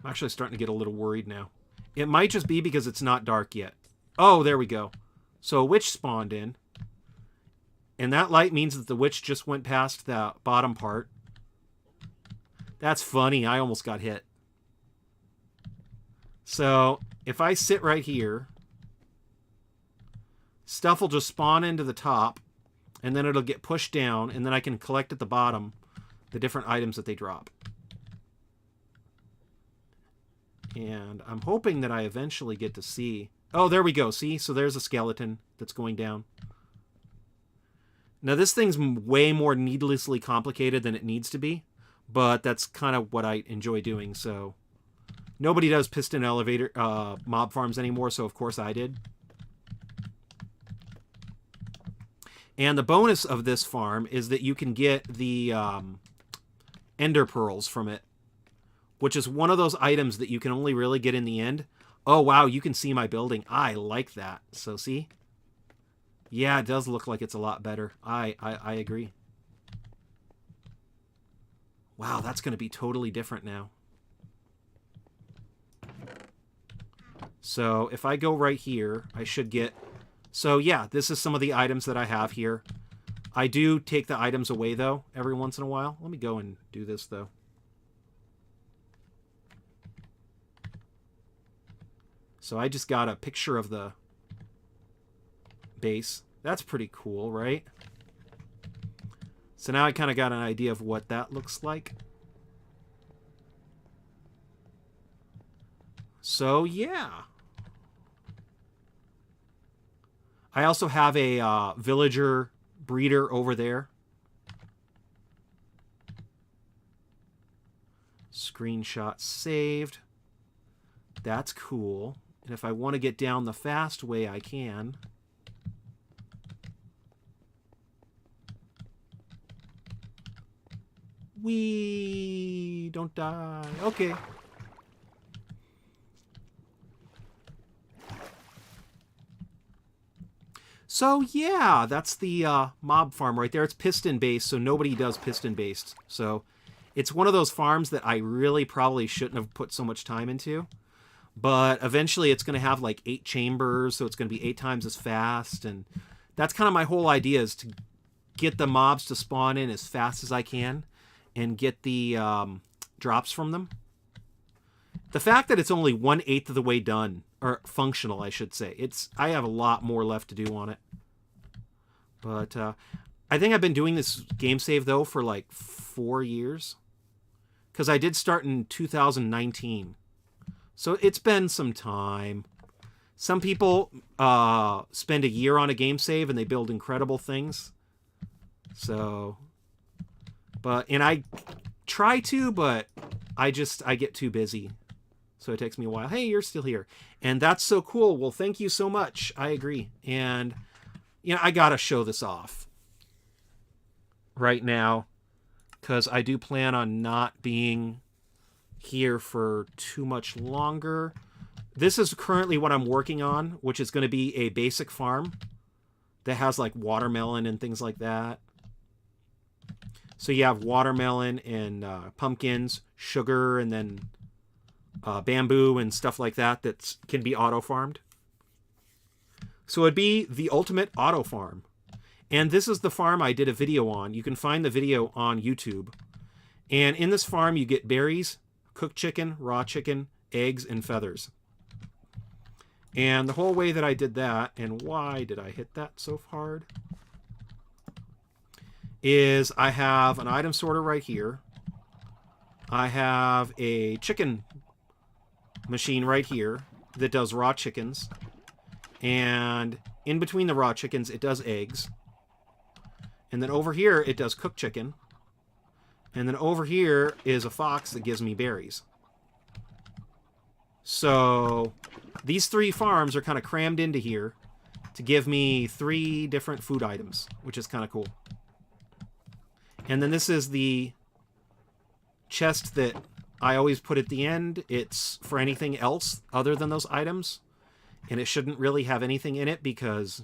I'm actually starting to get a little worried now. It might just be because it's not dark yet. Oh, there we go. So a witch spawned in. And that light means that the witch just went past the bottom part. That's funny. I almost got hit. So if I sit right here, stuff will just spawn into the top, and then it'll get pushed down, and then I can collect at the bottom the different items that they drop. And I'm hoping that I eventually get to see... Oh, there we go. See? So there's a skeleton that's going down. Now, this thing's way more needlessly complicated than it needs to be. But that's kind of what I enjoy doing, so... Nobody does piston elevator mob farms anymore, so of course I did. And the bonus of this farm is that you can get the ender pearls from it, which is one of those items that you can only really get in the end. Oh, wow, you can see my building. I like that. So, see? Yeah, it does look like it's a lot better. I agree. Wow, that's going to be totally different now. So if I go right here, I should get... So yeah, this is some of the items that I have here. I do take the items away, though, every once in a while. Let me go and do this, though. So I just got a picture of the base. That's pretty cool, right? So now I kind of got an idea of what that looks like. So, yeah. I also have a villager breeder over there. Screenshot saved. That's cool. And if I want to get down the fast way, I can. Whee! Don't die. Okay. So yeah, that's the mob farm right there. It's piston based, so nobody does piston based. So it's one of those farms that I really probably shouldn't have put so much time into. But eventually it's going to have like 8 chambers, so it's going to be 8 times as fast. And that's kind of my whole idea, is to get the mobs to spawn in as fast as I can and get the drops from them. The fact that it's only 1/8 of the way done, or functional, I should say. I have a lot more left to do on it. But I think I've been doing this game save, though, for like 4 years. Because I did start in 2019. So it's been some time. Some people spend a year on a game save and they build incredible things. So, and I try to, but I get too busy. So it takes me a while. Hey, you're still here. And that's so cool. Well, thank you so much. I agree. And, I got to show this off right now, because I do plan on not being here for too much longer. This is currently what I'm working on, which is going to be a basic farm that has like watermelon and things like that. So you have watermelon and pumpkins, sugar, and then bamboo and stuff like that can be auto-farmed. So it'd be the ultimate auto-farm. And this is the farm I did a video on. You can find the video on YouTube. And in this farm, you get berries, cooked chicken, raw chicken, eggs, and feathers. And the whole way that I did that, and why did I hit that so hard, is I have an item sorter right here. I have a chicken machine right here that does raw chickens. And in between the raw chickens, it does eggs. And then over here, it does cooked chicken. And then over here is a fox that gives me berries. So these 3 farms are kind of crammed into here to give me 3 different food items, which is kind of cool. And then this is the chest that I always put at the end. It's for anything else other than those items. And it shouldn't really have anything in it because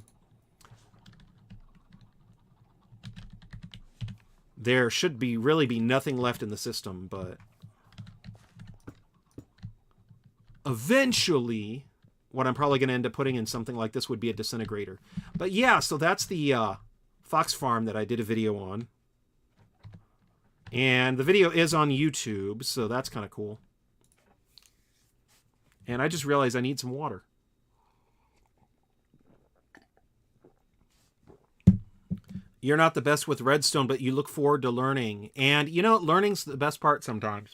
there should really be nothing left in the system, but eventually what I'm probably going to end up putting in something like this would be a disintegrator. But yeah, so that's the fox farm that I did a video on. And the video is on YouTube, so that's kind of cool. And I just realized I need some water. You're not the best with redstone, but you look forward to learning. And, learning's the best part sometimes.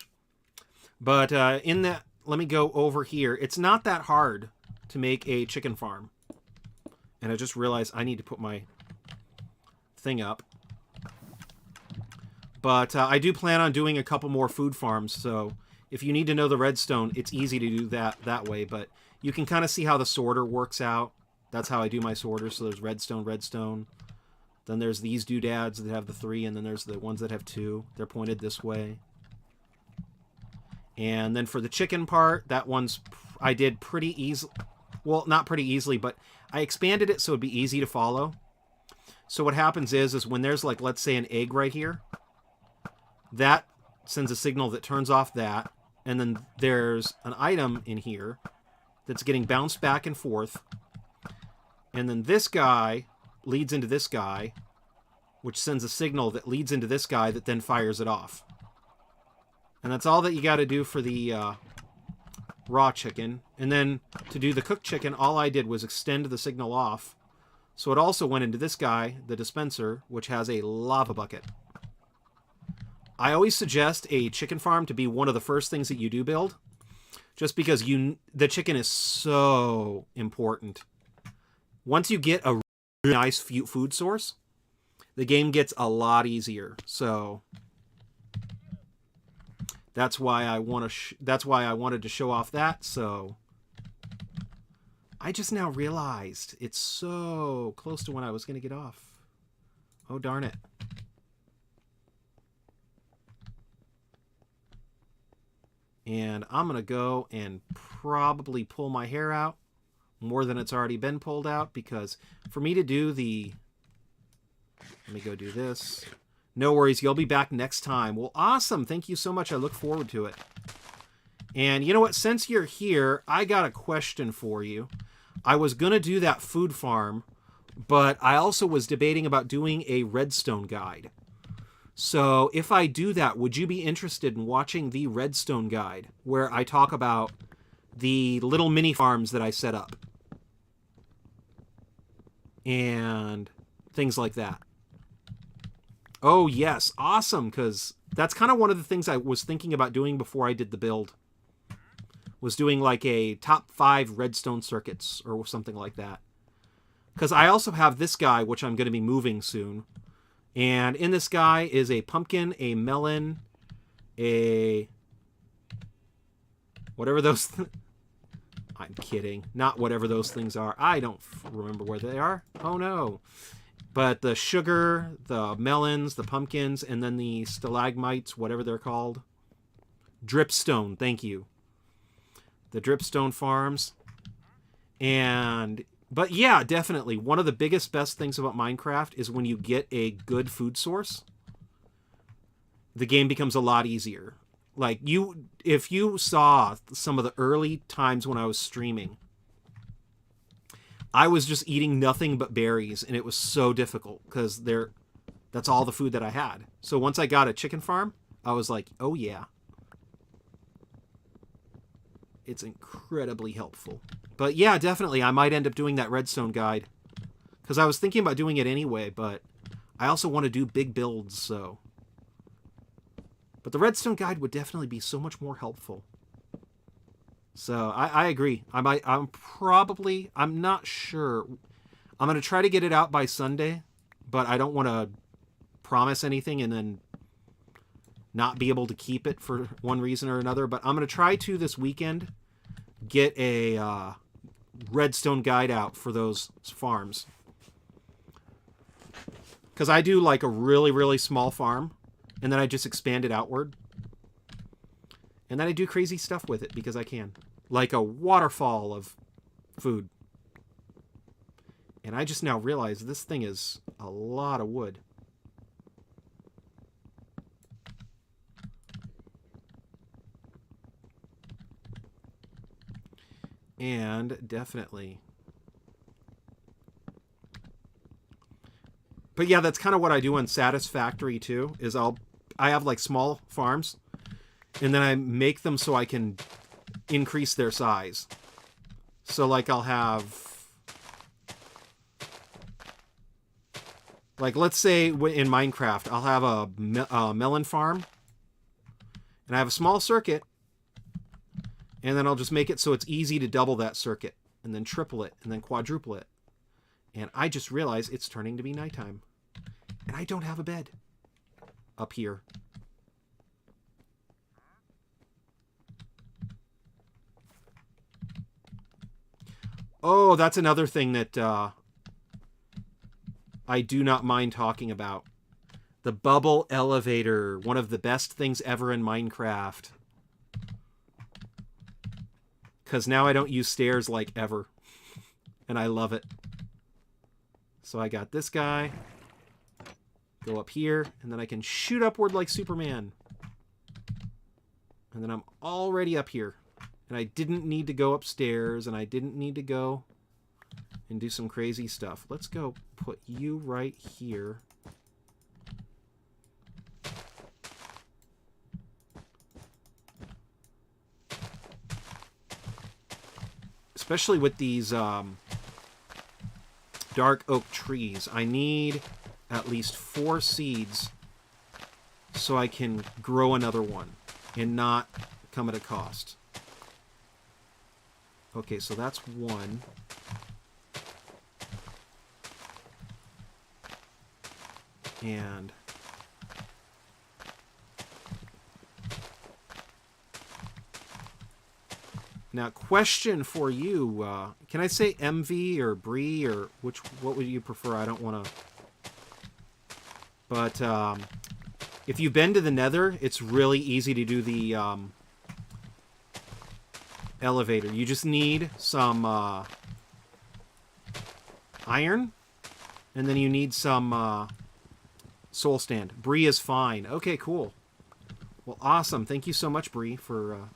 But in that, let me go over here. It's not that hard to make a chicken farm. And I just realized I need to put my thing up. But I do plan on doing a couple more food farms, so if you need to know the redstone, it's easy to do that way. But you can kind of see how the sorter works out. That's how I do my sorter. So there's redstone, redstone. Then there's these doodads that have the 3, and then there's the ones that have 2. They're pointed this way. And then for the chicken part, that one's I did pretty easy. Well, not pretty easily, but I expanded it so it'd be easy to follow. So what happens is when there's like, let's say, an egg right here, that sends a signal that turns off that. And then there's an item in here that's getting bounced back and forth. And then this guy leads into this guy, which sends a signal that leads into this guy that then fires it off. And that's all that you got to do for the raw chicken. And then to do the cooked chicken, all I did was extend the signal off. So it also went into this guy, the dispenser, which has a lava bucket. I always suggest a chicken farm to be one of the first things that you do build, just because the chicken is so important. Once you get a really nice food source, the game gets a lot easier. So that's why I wanted to show off that. So I just now realized it's so close to when I was going to get off. Oh, darn it. And I'm going to go and probably pull my hair out more than it's already been pulled out, because for me to do the... Let me go do this. No worries, you'll be back next time. Well, awesome. Thank you so much. I look forward to it. And you know what? Since you're here, I got a question for you. I was going to do that food farm, but I also was debating about doing a redstone guide. So if I do that, would you be interested in watching the redstone guide, where I talk about the little mini farms that I set up and things like that? Oh, yes. Awesome, because that's kind of one of the things I was thinking about doing before I did the build. Was doing like a top 5 redstone circuits or something like that. Because I also have this guy, which I'm going to be moving soon. And in this guy is a pumpkin, a melon, a... whatever those... I'm kidding. Not whatever those things are. I don't remember where they are. Oh, no. But the sugar, the melons, the pumpkins, and then the stalagmites, whatever they're called. Dripstone, thank you. The dripstone farms. But yeah, definitely. One of the biggest, best things about Minecraft is when you get a good food source, the game becomes a lot easier. Like, if you saw some of the early times when I was streaming, I was just eating nothing but berries, and it was so difficult because that's all the food that I had. So once I got a chicken farm, I was like, oh yeah. It's incredibly helpful. But yeah, definitely, I might end up doing that redstone guide. Because I was thinking about doing it anyway, but I also want to do big builds, so... But the redstone guide would definitely be so much more helpful. So, I agree. I'm not sure. I'm going to try to get it out by Sunday, but I don't want to promise anything and then not be able to keep it for one reason or another. But I'm going to try to this weekend get a redstone guide out for those farms. Because I do like a really, really small farm, and then I just expand it outward. And then I do crazy stuff with it because I can. Like a waterfall of food. And I just now realize this thing is a lot of wood. And definitely. But yeah, that's kind of what I do on Satisfactory too, is I have like small farms, and then I make them so I can increase their size. So like I'll have, like let's say in Minecraft, I'll have a melon farm, and I have a small circuit, and then I'll just make it so it's easy to double that circuit, and then triple it, and then quadruple it. And I just realized it's turning to be nighttime. And I don't have a bed up here. Oh, that's another thing that I do not mind talking about. The bubble elevator. One of the best things ever in Minecraft. Because now I don't use stairs like ever. And I love it. So I got this guy. Go up here. And then I can shoot upward like Superman. And then I'm already up here. And I didn't need to go upstairs. And I didn't need to go and do some crazy stuff. Let's go put you right here. Especially with these dark oak trees. I need at least 4 seeds so I can grow another one and not come at a cost. Okay, so that's 1. And now, question for you. Can I say MV or Bree or what would you prefer? I don't want to. But if you've been to the Nether, it's really easy to do the elevator. You just need some iron, and then you need some soul stand. Bree is fine. Okay, cool. Well, awesome. Thank you so much, Bree, for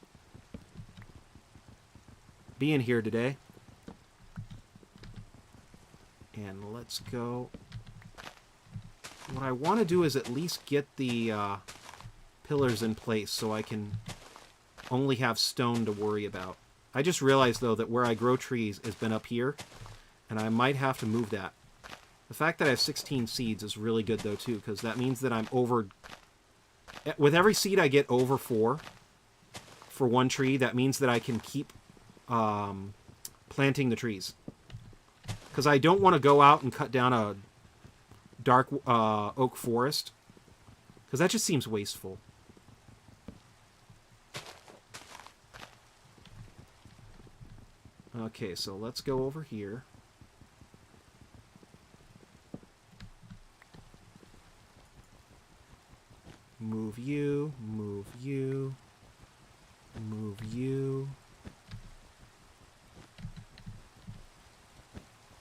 being here today. And let's go. What I want to do is at least get the pillars in place so I can only have stone to worry about. I just realized, though, that where I grow trees has been up here, and I might have to move that. The fact that I have 16 seeds is really good, though, too, because that means that I'm over... With every seed I get over 4 for one tree, that means that I can keep planting the trees. Because I don't want to go out and cut down a dark oak forest, because that just seems wasteful. Okay, so let's go over here. Move you, move you, move you.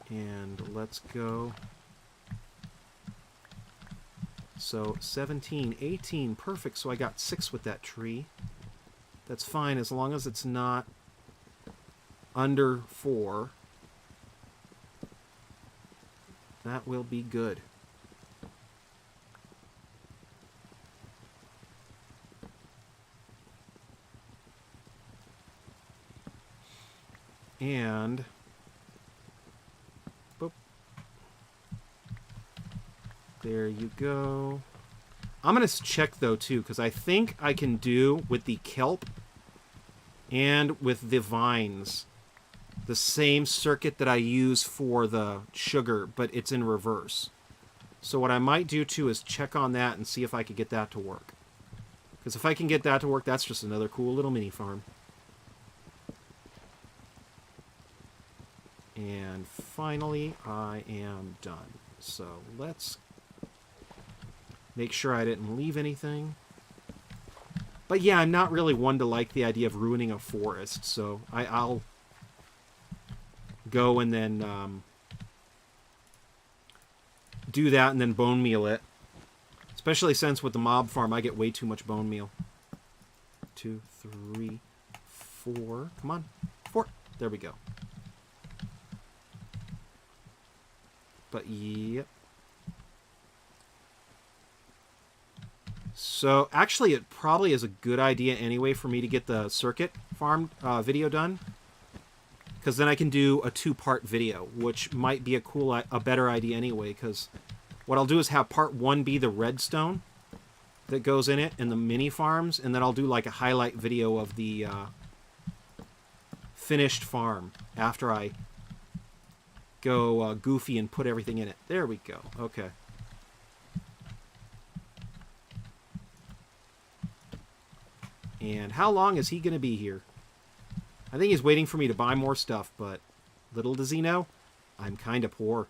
And let's go. So 17, 18, perfect. So I got 6 with that tree. That's fine as long as it's not under 4. That will be good. And boop. There you go. I'm going to check, though, too, because I think I can do with the kelp and with the vines the same circuit that I use for the sugar, but it's in reverse. So what I might do, too, is check on that and see if I could get that to work. Because if I can get that to work, that's just another cool little mini farm. And finally, I am done. So let's make sure I didn't leave anything. But yeah, I'm not really one to like the idea of ruining a forest, so I'll go and then do that and then bone meal it. Especially since with the mob farm, I get way too much bone meal. 2, 3, 4. Come on. 4. There we go. But yep. So actually it probably is a good idea anyway for me to get the circuit farm video done, because then I can do a 2-part video, which might be a better idea anyway, because what I'll do is have part 1 be the redstone that goes in it and the mini farms, and then I'll do like a highlight video of the finished farm after I go goofy and put everything in it. There we go. Okay. And how long is he going to be here? I think he's waiting for me to buy more stuff, but little does he know, I'm kind of poor.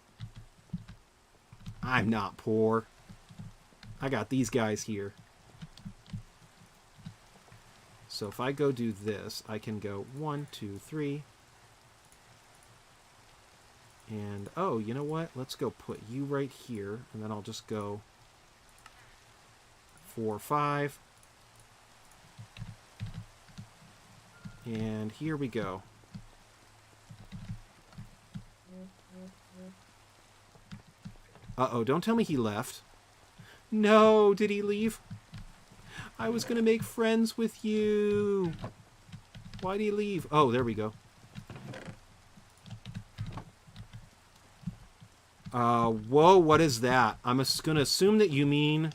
I'm not poor. I got these guys here. So if I go do this, I can go 1, 2, 3. And, oh, you know what? Let's go put you right here, and then I'll just go 4, 5. And here we go. Uh-oh, don't tell me he left. No, did he leave? I was going to make friends with you. Why'd he leave? Oh, there we go. Whoa, what is that? I'm going to assume that you mean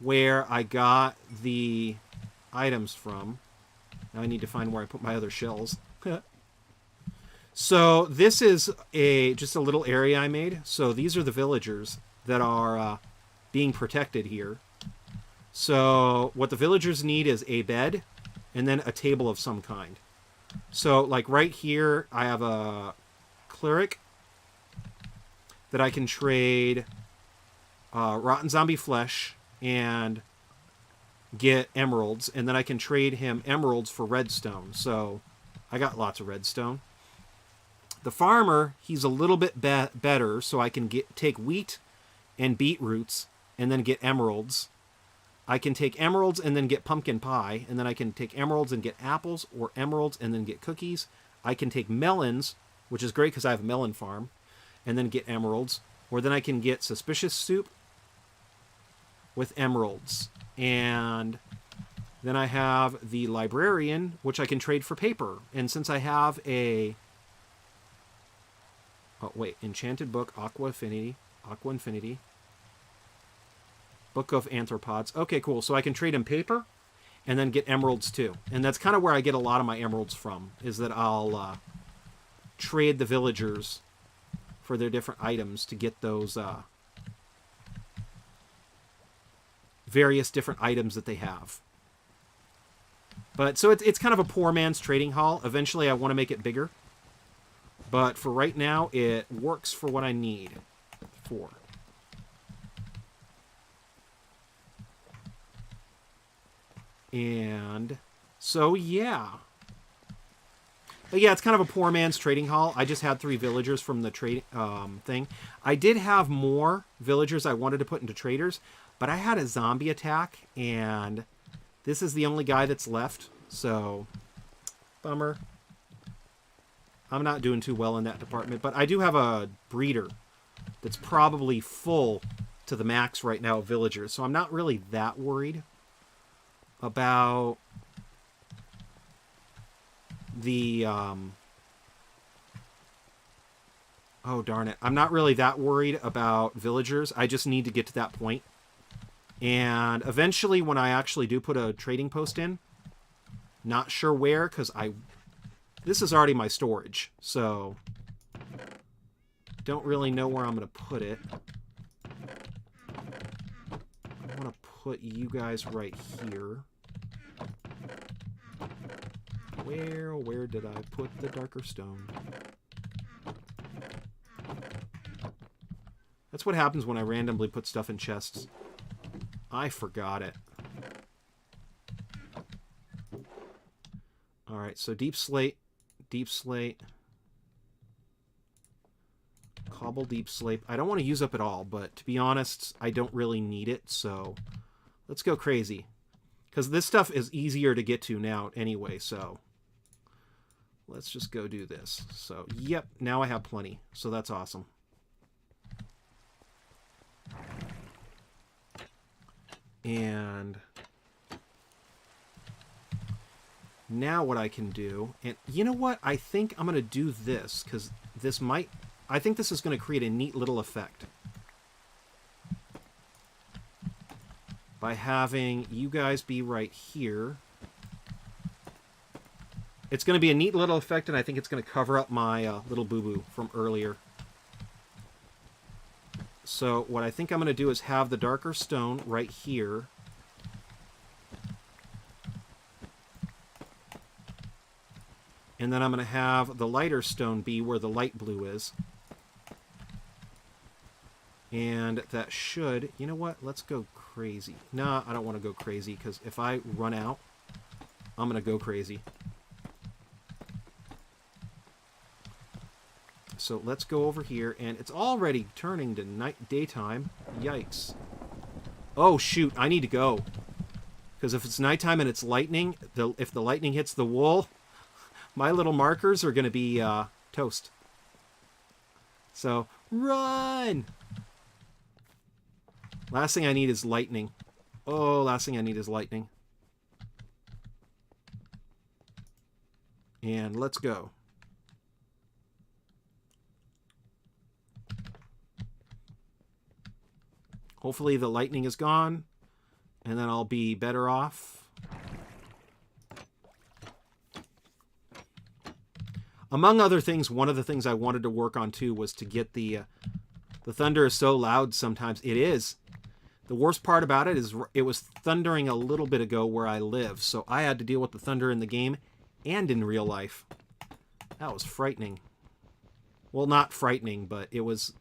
where I got the items from. Now I need to find where I put my other shells. So this is just a little area I made. So these are the villagers that are being protected here. So what the villagers need is a bed and then a table of some kind. So like right here, I have a cleric that I can trade rotten zombie flesh and get emeralds, and then I can trade him emeralds for redstone. So I got lots of redstone. The farmer, he's a little bit better, so I can take wheat and beetroots and then get emeralds. I can take emeralds and then get pumpkin pie, and then I can take emeralds and get apples, or emeralds and then get cookies. I can take melons, which is great because I have a melon farm, and then get emeralds. Or then I can get suspicious soup with emeralds. And then I have the librarian, which I can trade for paper. And since I have a... Oh, wait. Enchanted book, Aqua Infinity. Book of Arthropods. Okay, cool. So I can trade in paper and then get emeralds too. And that's kind of where I get a lot of my emeralds from, is that I'll trade the villagers for their different items to get those various different items that they have. But so it's kind of a poor man's trading hall. Eventually I want to make it bigger. But for right now, it works for what I need for. And so, yeah. But yeah, it's kind of a poor man's trading hall. I just had 3 villagers from the trade thing. I did have more villagers I wanted to put into traders, but I had a zombie attack, and this is the only guy that's left. So, bummer. I'm not doing too well in that department, but I do have a breeder that's probably full to the max right now of villagers, so I'm not really that worried about the oh darn it, I'm not really that worried about villagers. I just need to get to that point, and eventually when I actually do put a trading post in, not sure where, because this is already my storage, so don't really know where I'm going to put it. I want to put you guys right here. Where did I put the darker stone? That's what happens when I randomly put stuff in chests. I forgot it. Alright, so deep slate, cobble deep slate. I don't want to use up it all, but to be honest, I don't really need it, so let's go crazy. Because this stuff is easier to get to now anyway, so let's just go do this. So, yep, now I have plenty, so that's awesome. And now what I can do, and you know what? I think I'm going to do this, because this might... I think this is going to create a neat little effect. By having you guys be right here. It's going to be a neat little effect, and I think it's going to cover up my little boo-boo from earlier. So what I think I'm going to do is have the darker stone right here. And then I'm going to have the lighter stone be where the light blue is. And that should... You know what? Let's go crazy. Nah, I don't want to go crazy, because if I run out, I'm going to go crazy. So let's go over here, and it's already turning to daytime. Yikes. Oh, shoot, I need to go. Because if it's nighttime and it's lightning, if the lightning hits the wool, my little markers are going to be toast. So, run! Last thing I need is lightning. Oh, last thing I need is lightning. And let's go. Hopefully the lightning is gone, and then I'll be better off. Among other things, one of the things I wanted to work on too was to get the thunder is so loud sometimes. It is. The worst part about it is it was thundering a little bit ago where I live, so I had to deal with the thunder in the game and in real life. That was frightening. Well, not frightening, but it was...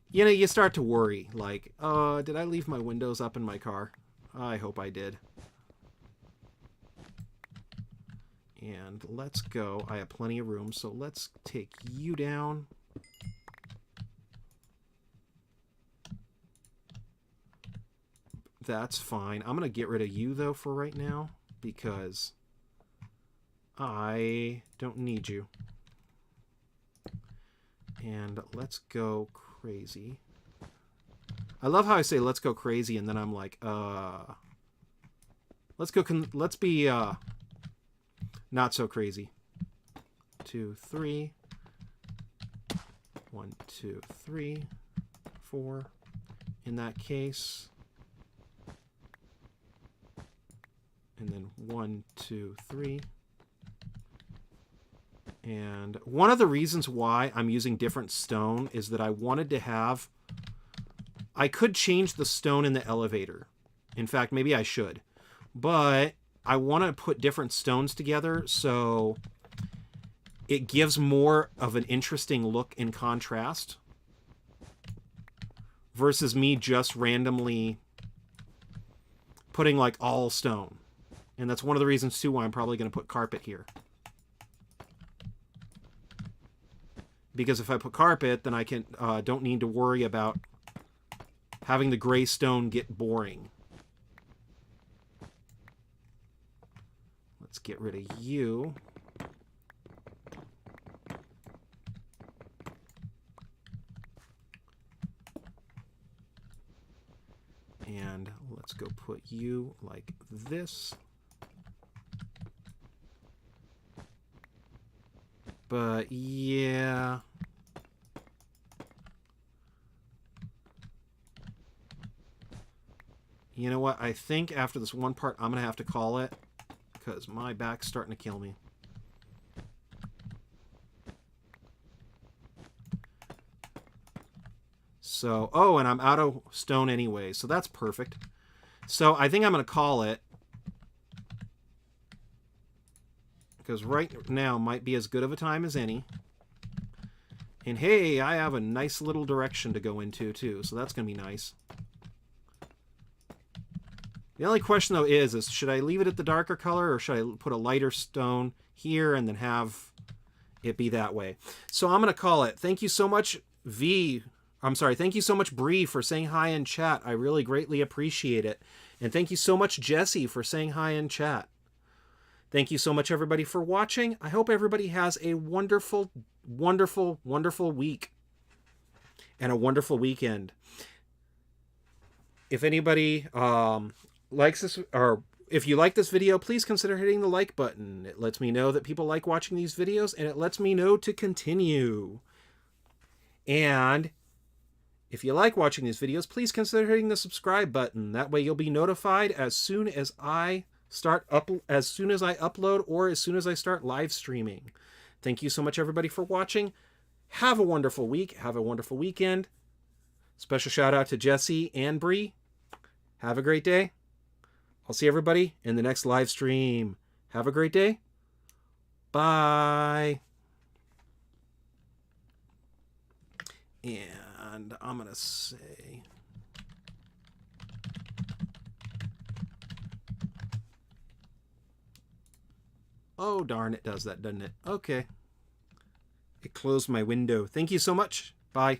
You know, you start to worry, like, did I leave my windows up in my car? I hope I did. And let's go. I have plenty of room, so let's take you down. That's fine. I'm going to get rid of you, though, for right now, because I don't need you. And let's go crazy. I love how I say let's go crazy, and then I'm like, let's be not so crazy. 2, 3. 1, 2, 3, 4. In that case. And then 1, 2, 3. And one of the reasons why I'm using different stone is that I wanted to have... I could change the stone in the elevator. In fact, maybe I should. But I want to put different stones together so it gives more of an interesting look in contrast. Versus me just randomly putting like all stone. And that's one of the reasons too why I'm probably going to put carpet here. Because if I put carpet, then I can don't need to worry about having the gray stone get boring. Let's get rid of you. And let's go put you like this. But yeah. You know what? I think after this one part, I'm going to have to call it because my back's starting to kill me. So, oh, and I'm out of stone anyway, so that's perfect. So I think I'm going to call it because right now might be as good of a time as any. And hey, I have a nice little direction to go into too, so that's going to be nice. The only question, though, is should I leave it at the darker color or should I put a lighter stone here and then have it be that way? So I'm going to call it. Thank you so much, thank you so much, Bree, for saying hi in chat. I really greatly appreciate it. And thank you so much, Jesse, for saying hi in chat. Thank you so much, everybody, for watching. I hope everybody has a wonderful, wonderful, wonderful week and a wonderful weekend. If anybody... likes this, or if you like this video, please consider hitting the like button. It lets me know that people like watching these videos, and it lets me know to continue. And if you like watching these videos, please consider hitting the subscribe button. That way you'll be notified as soon as I upload or as soon as I start live streaming. Thank you so much, everybody, for watching. Have a wonderful week. Have a wonderful weekend. Special shout out to Jesse and Bree. Have a great day. I'll see everybody in the next live stream. Have a great day. Bye. And I'm going to say... Oh, darn, it does that, doesn't it? Okay. It closed my window. Thank you so much. Bye.